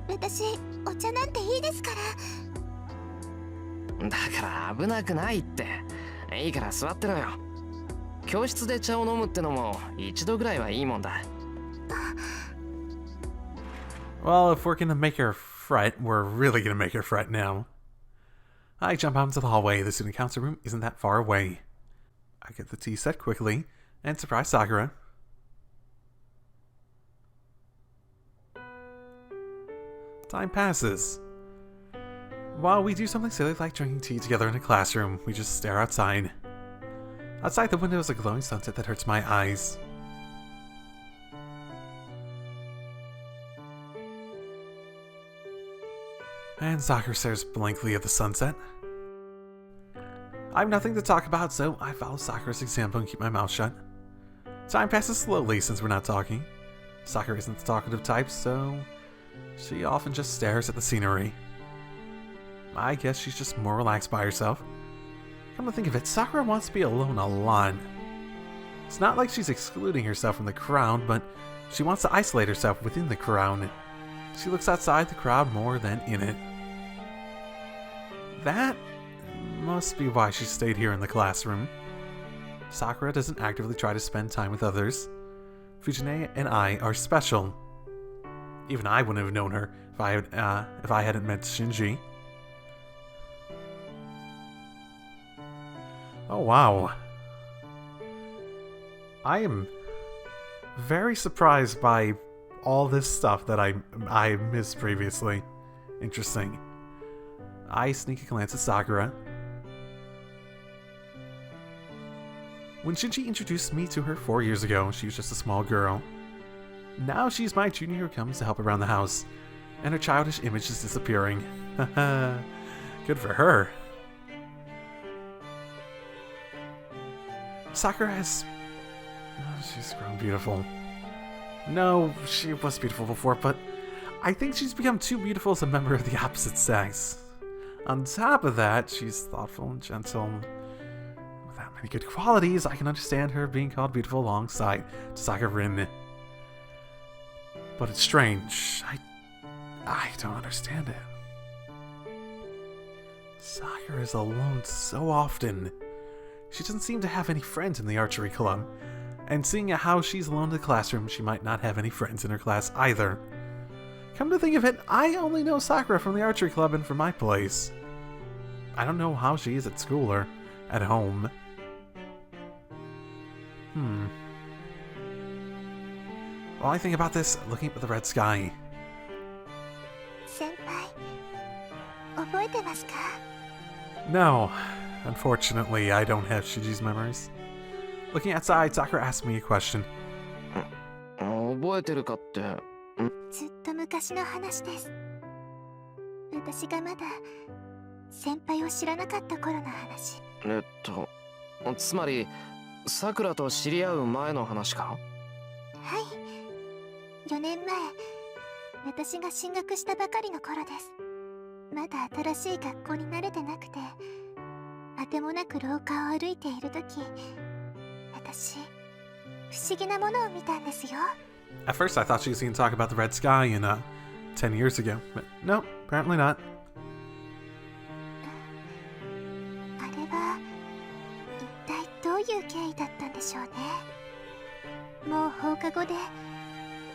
私お茶なんていいですから。だから危なくないって。いいから座ってろよ。教室で茶を飲むってのも一度ぐらいはいいもんだ。Well, if we're gonna make her fret, we're really gonna make her fret now. I jump out into the hallway. The student council room isn't that far away. I get the tea set quickly and surprise Sakura. Time passes. While we do something silly like drinking tea together in a classroom, we just stare outside. Outside the window is a glowing sunset that hurts my eyes. And Sakura stares blankly at the sunset. I have nothing to talk about, so I follow Sakura's example and keep my mouth shut. Time passes slowly since we're not talking. Sakura isn't the talkative type, so she often just stares at the scenery. I guess she's just more relaxed by herself. Come to think of it, Sakura wants to be alone a lot. It's not like she's excluding herself from the crowd, but she wants to isolate herself within the crowd. She looks outside the crowd more than in it. That must be why she stayed here in the classroom. Sakura doesn't actively try to spend time with others. Fujine and I are special. Even I wouldn't have known her if I hadn't met Shinji. Oh wow. I am very surprised by all this stuff that I missed previously. Interesting. I sneak a glance at Sakura. When Shinji introduced me to her 4 years ago, she was just a small girl. Now she's my junior who comes to help around the house, and her childish image is disappearing. Good for her. Sakura has... she's grown beautiful. No, she was beautiful before, but I think she's become too beautiful as a member of the opposite sex. On top of that, she's thoughtful and gentle. Without many good qualities, I can understand her being called beautiful alongside Sakura. But it's strange. I don't understand it. Sakura is alone so often. She doesn't seem to have any friends in the archery club. And seeing how she's alone in the classroom, she might not have any friends in her class either. Come to think of it, I only know Sakura from the archery club and from my place. I don't know how she is at school or at home. While I think about this, looking up at the red sky. Senpai, 覚えてますか? No, unfortunately, I don't have Shinji's memories. Looking outside, Sakura asked me a question. 覚えてるかって。ずっと昔の話です。私がまだ先輩を知らなかった頃の話。つまり、さくらと知り合う前の話か？はい。4年前、私が進学したばかりの頃です。まだ新しい学校に慣れてなくて、あてもなく廊下を歩いているとき、私、不思議なものを見たんですよ。At first I thought she was going to talk about the red sky in 10 years ago, but no, apparently not. あれは一体どういう経緯だったんでしょうね。もう放課後で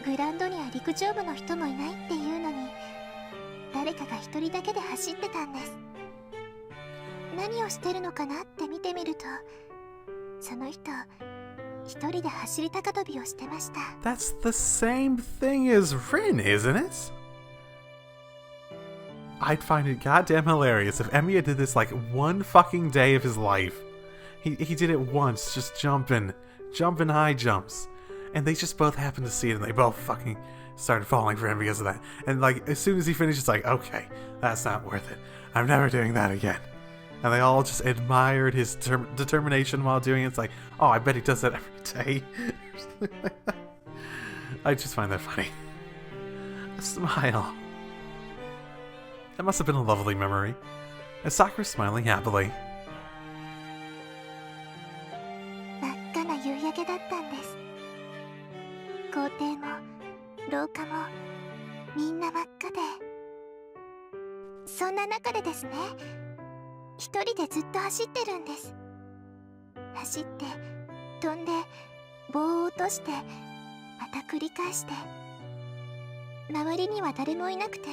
グラウンドには陸上部の人もいないっていうのに、誰かが一人だけで走ってたんです。何をしてるのかなって見てみると、その人一人で走り高跳びをしてました。 That's the same thing as Rin, isn't it? I'd find it goddamn hilarious if Emiya did this like one fucking day of his life. He did it once, just jumping high jumps. And they just both happened to see it and they both fucking started falling for him because of that. And like, as soon as he finished, it's like, okay, that's not worth it. I'm never doing that again. And they all just admired his determination while doing it. It's like, oh, I bet he does that every day. I just find that funny. A smile. That must have been a lovely memory. And Sakura's smiling happily. 真っ赤な夕焼けだったんです。校庭も廊下もみんな真っ赤で、そんな中でですね、一人でずっと走ってるんです。走って飛んで棒を落としてまた繰り返して、周りには誰もいなくて、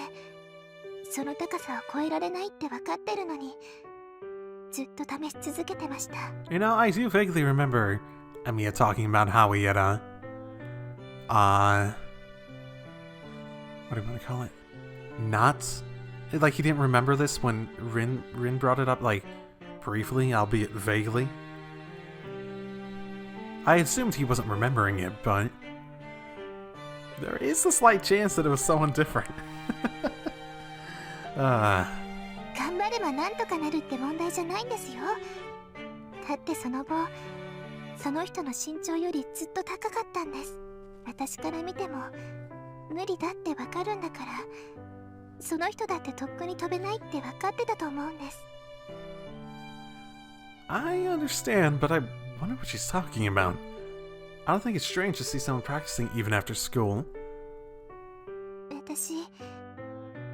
その高さを越えられないって分かってるのに、ずっと試し続けてました。 You know, I do vaguely remember Emiya talking about how he had, what do you want to call it? Not, like he didn't remember this when Rin brought it up, like, briefly, albeit vaguely. I assumed he wasn't remembering it, but there is a slight chance that it was someone different. 頑張ればなんとかなるって問題じゃないんですよ。だってその後、その人の身長よりずっと高かったんです。私から見ても無理だってわかるんだから、その人だってとっくに飛べないって分かってたと思うんです。 I understand, but I wonder what she's talking about. I don't think it's strange to see someone practicing even after school. 私、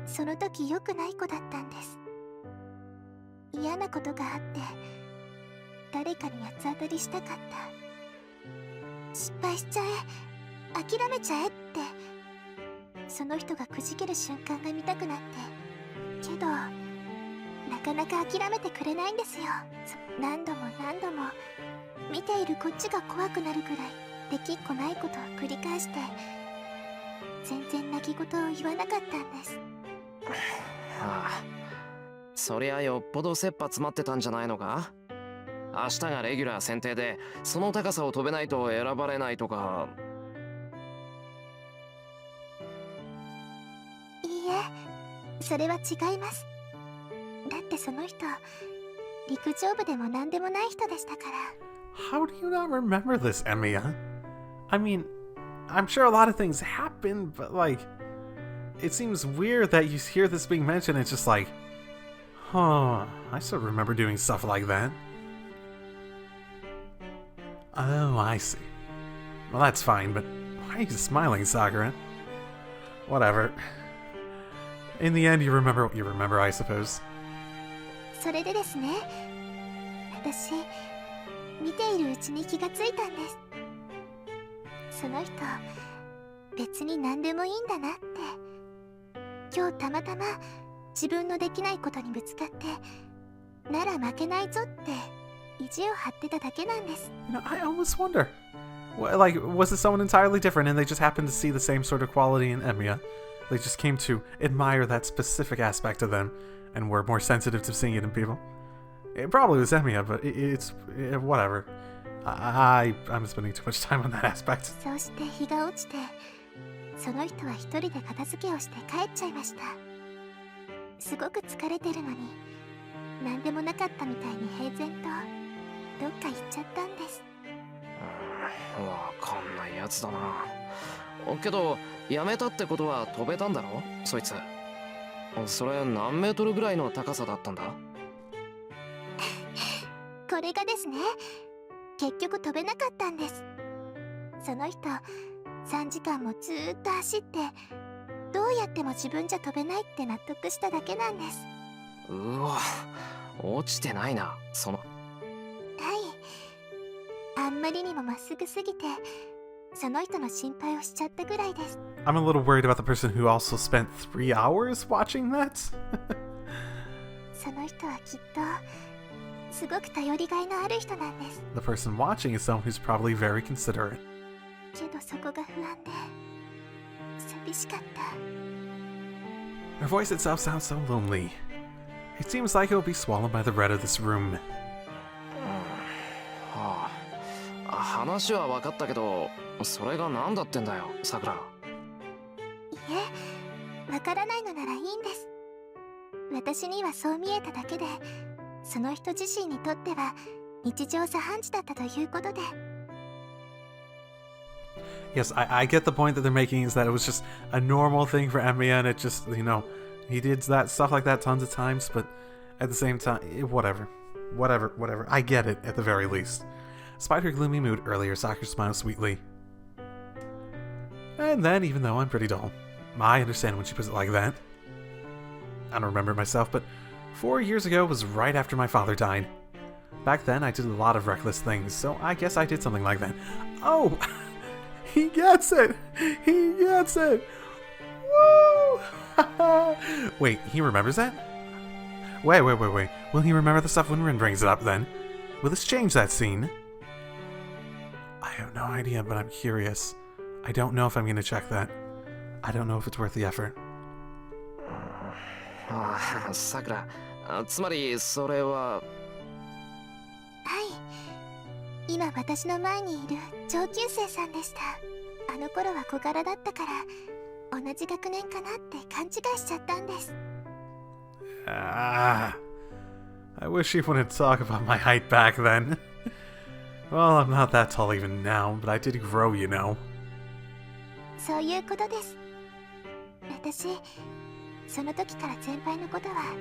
その時良くない子だったんです。嫌なことがあって誰かに八つ当たりしたかった。失敗しちゃえ、諦めちゃえって、その人がくじける瞬間が見たくなって。けどなかなか諦めてくれないんですよ。何度も何度も見ているこっちが怖くなるくらいできっこないことを繰り返して、全然泣き言を言わなかったんです。はあ、そりゃよっぽど切羽詰まってたんじゃないのか。明日がレギュラー選定でその高さを飛べないと選ばれないとか。いいえ、それは違います。だってその人陸上部でも何でもない人でしたから。 How do you not remember this, Emiya? I mean, I'm sure a lot of things happen, but like, it seems weird that you hear this being mentioned and it's just like, huh, I still remember doing stuff like that. Oh, I see. Well, that's fine, but why are you smiling, Sakura? Whatever. In the end, you remember what you remember, I suppose. それでですね、私見ているうちに気がついたんです。その人別に何でもいいんだなって。今日たまたま自分のできないことにぶつかってなら負けないぞって意地を張ってただけなんです。 You know, I almost wonder. Like, was it someone entirely different and they just happened to see the same sort of quality in Emiya? They just came to admire that specific aspect of them and were more sensitive to seeing it in people. It probably was Emiya, but it's whatever. I'm spending too much time on that aspect. そうして日が落ちて、その人は一人で片付けをして帰っちゃいました。すごく疲れてるのに何でもなかったみたいに平然とどっか行っちゃったんです。わかんないやつだな。けどやめたってことは飛べたんだろ、そいつ。それ何メートルぐらいの高さだったんだ？これがですね、結局飛べなかったんです。その人3時間もずーっと走ってどうやっても自分じゃ飛べないって納得しただけなんです。うわ、落ちてないな、その。はい、あんまりにもまっすぐすぎてその人の心配をしちゃったぐらいです。 I'm a little worried about the person who also spent 3 hours watching that. その人はきっとすごく頼りがいのある人なんです。 The person watching is someone who's probably very considerate. けどそこが不安で寂しかった。 Her voice itself sounds so lonely. It seems like it will be swallowed by the red of this room. はあ、話は分かったけど、それが何だってんだよ、さくら。いえ、わからないのならいいんです。私にはそう見えただけで、その人自身にとっては日常茶飯事だったということで。 Yes, I get the point that they're making is that it was just a normal thing for Emiya and it just, you know, he did that stuff like that tons of times, but at the same time, whatever. I get it at the very least. Despite her gloomy mood earlier, Sakura smiled sweetly. And then, even though I'm pretty dull, I understand when she puts it like that. I don't remember it myself, but 4 years ago was right after my father died. Back then, I did a lot of reckless things, so I guess I did something like that. Oh! He gets it! He gets it! Woo! Wait, he remembers that? Wait. Will he remember the stuff when Rin brings it up then? Will this change that scene? I have no idea, but I'm curious. I don't know if I'm going to check that. I don't know if it's worth the effort. ああ、さくら、つまりそれは。はい、今私の前にいる上級生さんでした。あの頃は小柄だったから同じ学年かなって勘違いしちゃったんです。I wish he wouldn't talk about my height back then. Well, I'm not that tall even now, but I did grow, you know. そういうことです。私、その時から先輩のことは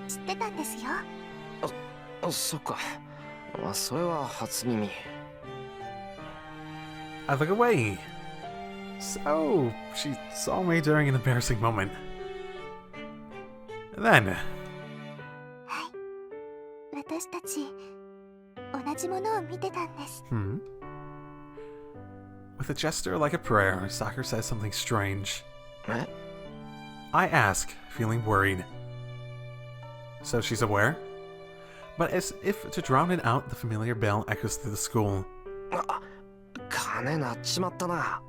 知ってたんですよ。そっか。それは初耳。I look away. So, she saw me during an embarrassing moment. And then... はい。私たち、同じものを見てたんです。With a gesture like a prayer, Sakura says something strange. え? I ask, feeling worried. So she's aware? But as if to drown it out, the familiar bell echoes through the school. 鐘鳴っちまったな。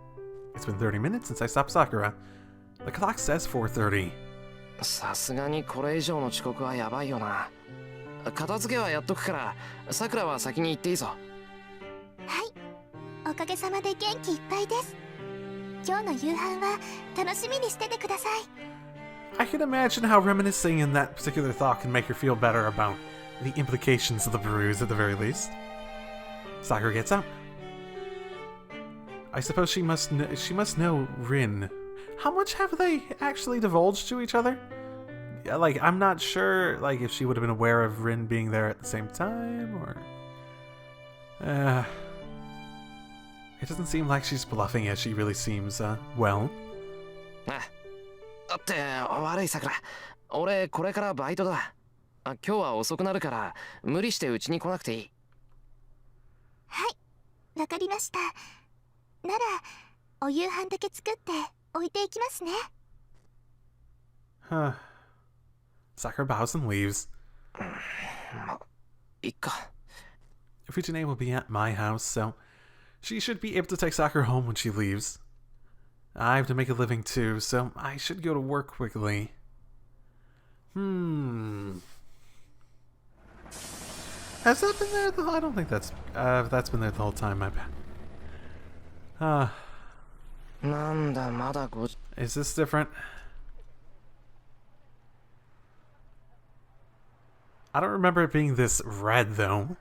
It's been 30 minutes since I stopped Sakura. The clock says 4:30. さすがにこれ以上の遅刻はやばいよな。片付けはやっとくから、さくらは先に行っていいぞ。はい、おかげさまで元気いっぱいです。今日の夕飯は楽しみにしててください。I can imagine how reminiscing in that particular thought can make her feel better about the implications of the bruise at the very least. Sakura gets up. I suppose she must know Rin. How much have they actually divulged to each other? Yeah, like, I'm not sure, like, if she would have been aware of Rin being there at the same time, or... It doesn't seem like she's bluffing as she really seems, well. って悪いさくら。俺これからバイトだ。今日は遅くなるから無理してうちに来なくていい。はい、わかりました。ならお夕飯だけ作って置いていきますね。Sakura bows and leaves. ま、いっか。Fujine will be at my house, so she should be able to take Sakura home when she leaves. I have to make a living too, so I should go to work quickly. Has that been there? I don't think that's been there the whole time. My bad. Is this different? I don't remember it being this red though.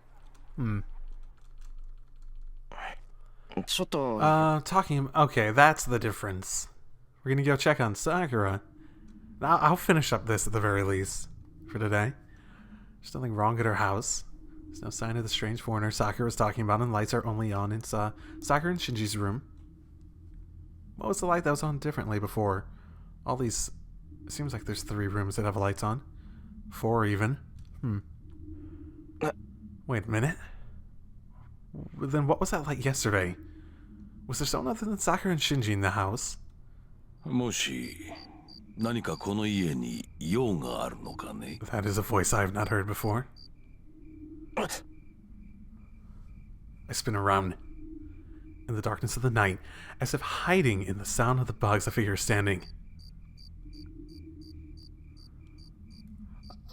Okay, that's the difference. We're gonna go check on Sakura. I'll finish up this at the very least for today. There's nothing wrong at her house. There's no sign of the strange foreigner Sakura was talking about, and lights are only on in Sakura and Shinji's room. What was the light that was on differently before? All these... It seems like there's 3 rooms that have lights on. 4 even. Wait a minute. Then what was that like yesterday? Was there someone other than Sakura and Shinji in the house? もし何かこの家に用があるのかね? That is a voice I have not heard before. I spin around in the darkness of the night, as if hiding in the sound of the bugs. A figure is standing.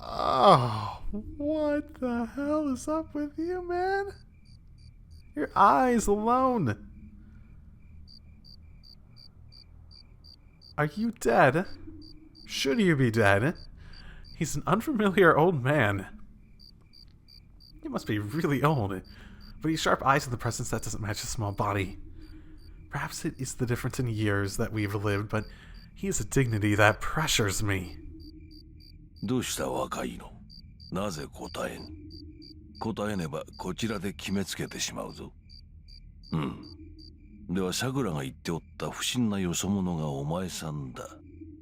Oh, what the hell is up with you, man? Your eyes alone. Are you dead? Should you be dead? He's an unfamiliar old man. He must be really old, but he's sharp eyes and the presence that doesn't match his small body. Perhaps it is the difference in years that we've lived, but he has a dignity that pressures me. どうした若いの? なぜ答えん? 答えねばこちらで決めつけてしまうぞ。ではさくらが言っておった不審なよそ者がお前さんだ。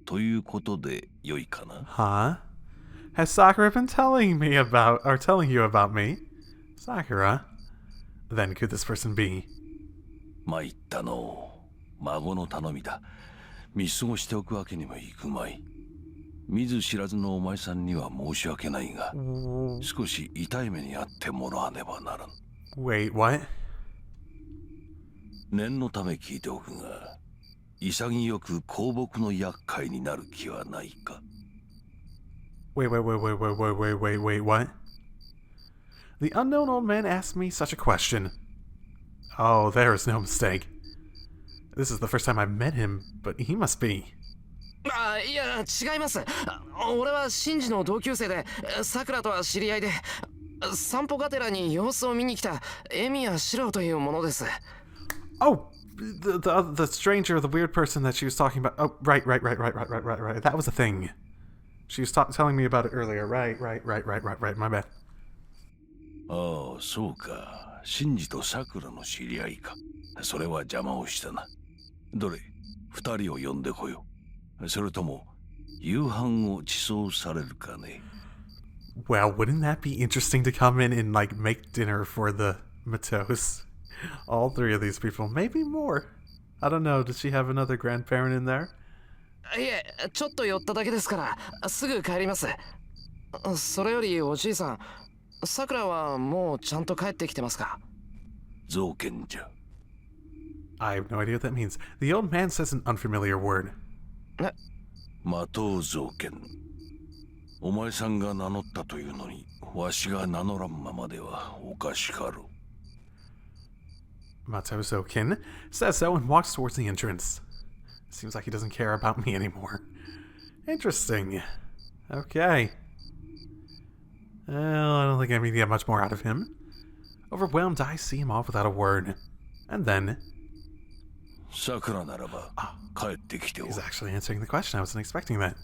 ということでよいかな? Huh? Has Sakura been telling you about me? Sakura? Then could this person be? 参ったの。孫の頼みだ。見過ごしておくわけにもいくまい。見ず知らずのお前さんには申し訳ないが、少し痛い目に遭ってもらわねばならん。Wait, what? 念のため聞いておくが、潔く公僕の厄介になる気はないか。Wait, what? The unknown old man asked me such a question. Oh, there is no mistake. This is the first time I've met him, but he must be. いや違います。俺はシンジの同級生で、さくらとは知り合いで、散歩がてらに様子を見に来たエミヤシロというものです。Oh, the stranger, the weird person that she was talking about. Oh, right. That was a thing. She was telling me about it earlier. Right. My bad. ああ、そうか。シンジとさくらの知り合いか。それは邪魔をしたな。どれ、二人を呼んでこよう。それとも、夕飯を馳走されるかね。Well, wouldn't that be interesting to come in and, like, make dinner for the Matos? All three of these people. Maybe more. I don't know. Does she have another grandparent in there? いえ、ちょっと寄っただけですから、すぐ帰ります。それよりおじいさん、さくらはもうちゃんと帰ってきてますか？造剣じゃ。I have no idea what that means. The old man says an unfamiliar word. 魔頭造剣。お前さんが名乗ったというのに、わしが名乗らんままではおかしかろう。Mato Zouken says so and walks towards the entrance. Seems like he doesn't care about me anymore. Interesting. Okay. Well, I don't think I'm going to get much more out of him. Overwhelmed, I see him off without a word. And then... さくらならば、帰ってきておる。 He's actually answering the question. I wasn't expecting that.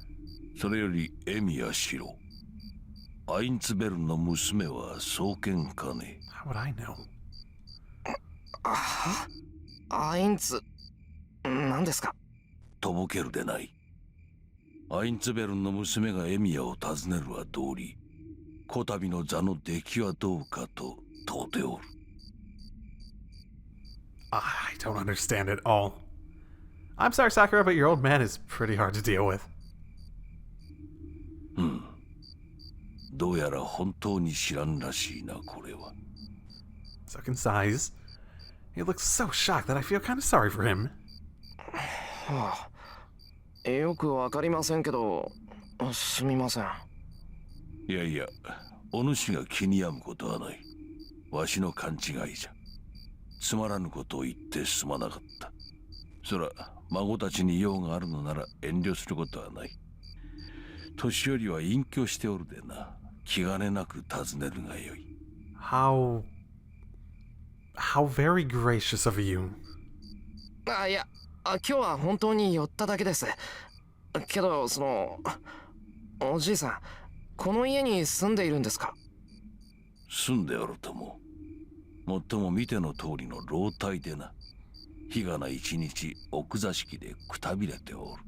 それより、エミヤシロ。アインツベルンの娘は創建かね。How would I know? アインツ、何ですか？とぼけるでない。アインツベルンの娘がエミヤを訪ねるは通り、こたびの座の出来はどうかと問うておる。I don't understand it all. I'm sorry, Sakura, but your old man is pretty hard to deal with. どうやら本当に知らんらしいな、これは。Zouken sighs. He looks so shocked that I feel kind of sorry for him. よくわかりませんけど、すみません。いやいや、お主が気に病むことはない。わしの勘違いじゃ。つまらぬことを言ってすまなかった。そら、孫たちに用があるのなら遠慮することはない。年寄りは隠居しておるでな。気兼ねなく尋ねるがよい。How very gracious of you. いや、今日は本当に寄っただけです。けど、おじいさん、この家に住んでいるんですか？住んでおるとも。もっとも見ての通りの老体でな。日がな一日奥座敷でくたびれておる。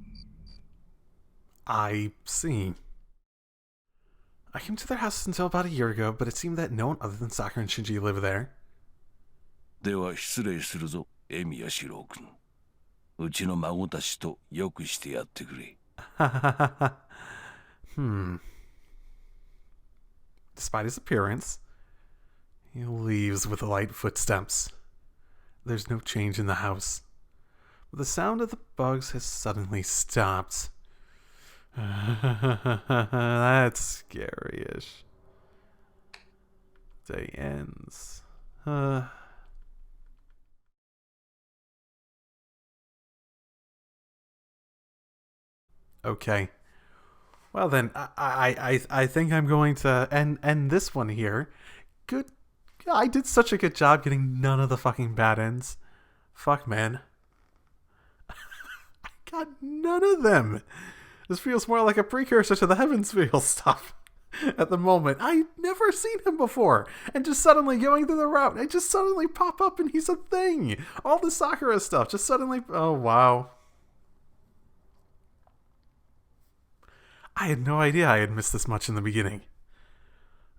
I see. I came to their house until about a year ago, but it seemed that no one other than Sakura and Shinji lived there. では失礼するぞ、エミヤシロウ君。うちの孫たちとよくしてやってくれ。Despite his appearance, he leaves with light footsteps. There's no change in the house. But the sound of the bugs has suddenly stopped. That's scary-ish. Day ends. Okay. Well then, I think I'm going to end this one here. Good. I did such a good job getting none of the fucking bad ends. Fuck, man. I got none of them. This feels more like a precursor to the Heavensfield stuff at the moment. I've never seen him before. And just suddenly going through the route, I just suddenly pop up and he's a thing. All the Sakura stuff just suddenly... Oh, wow. I had no idea I had missed this much in the beginning.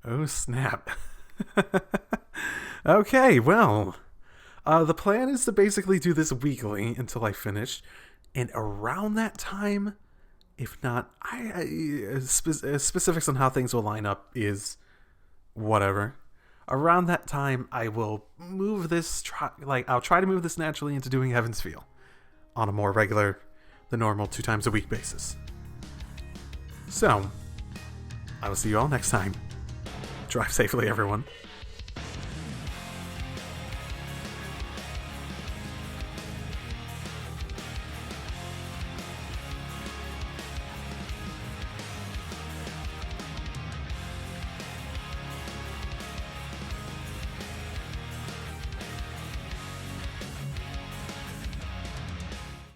Oh, snap. Okay, well, the plan is to basically do this weekly until I finish, and around that time If not, specifics on how things will line up is whatever. Around that time, I will move this. I'll try to move this naturally into doing Heaven's Feel on a more regular, the normal 2 times a week basis. So, I will see you all next time. Drive safely, everyone.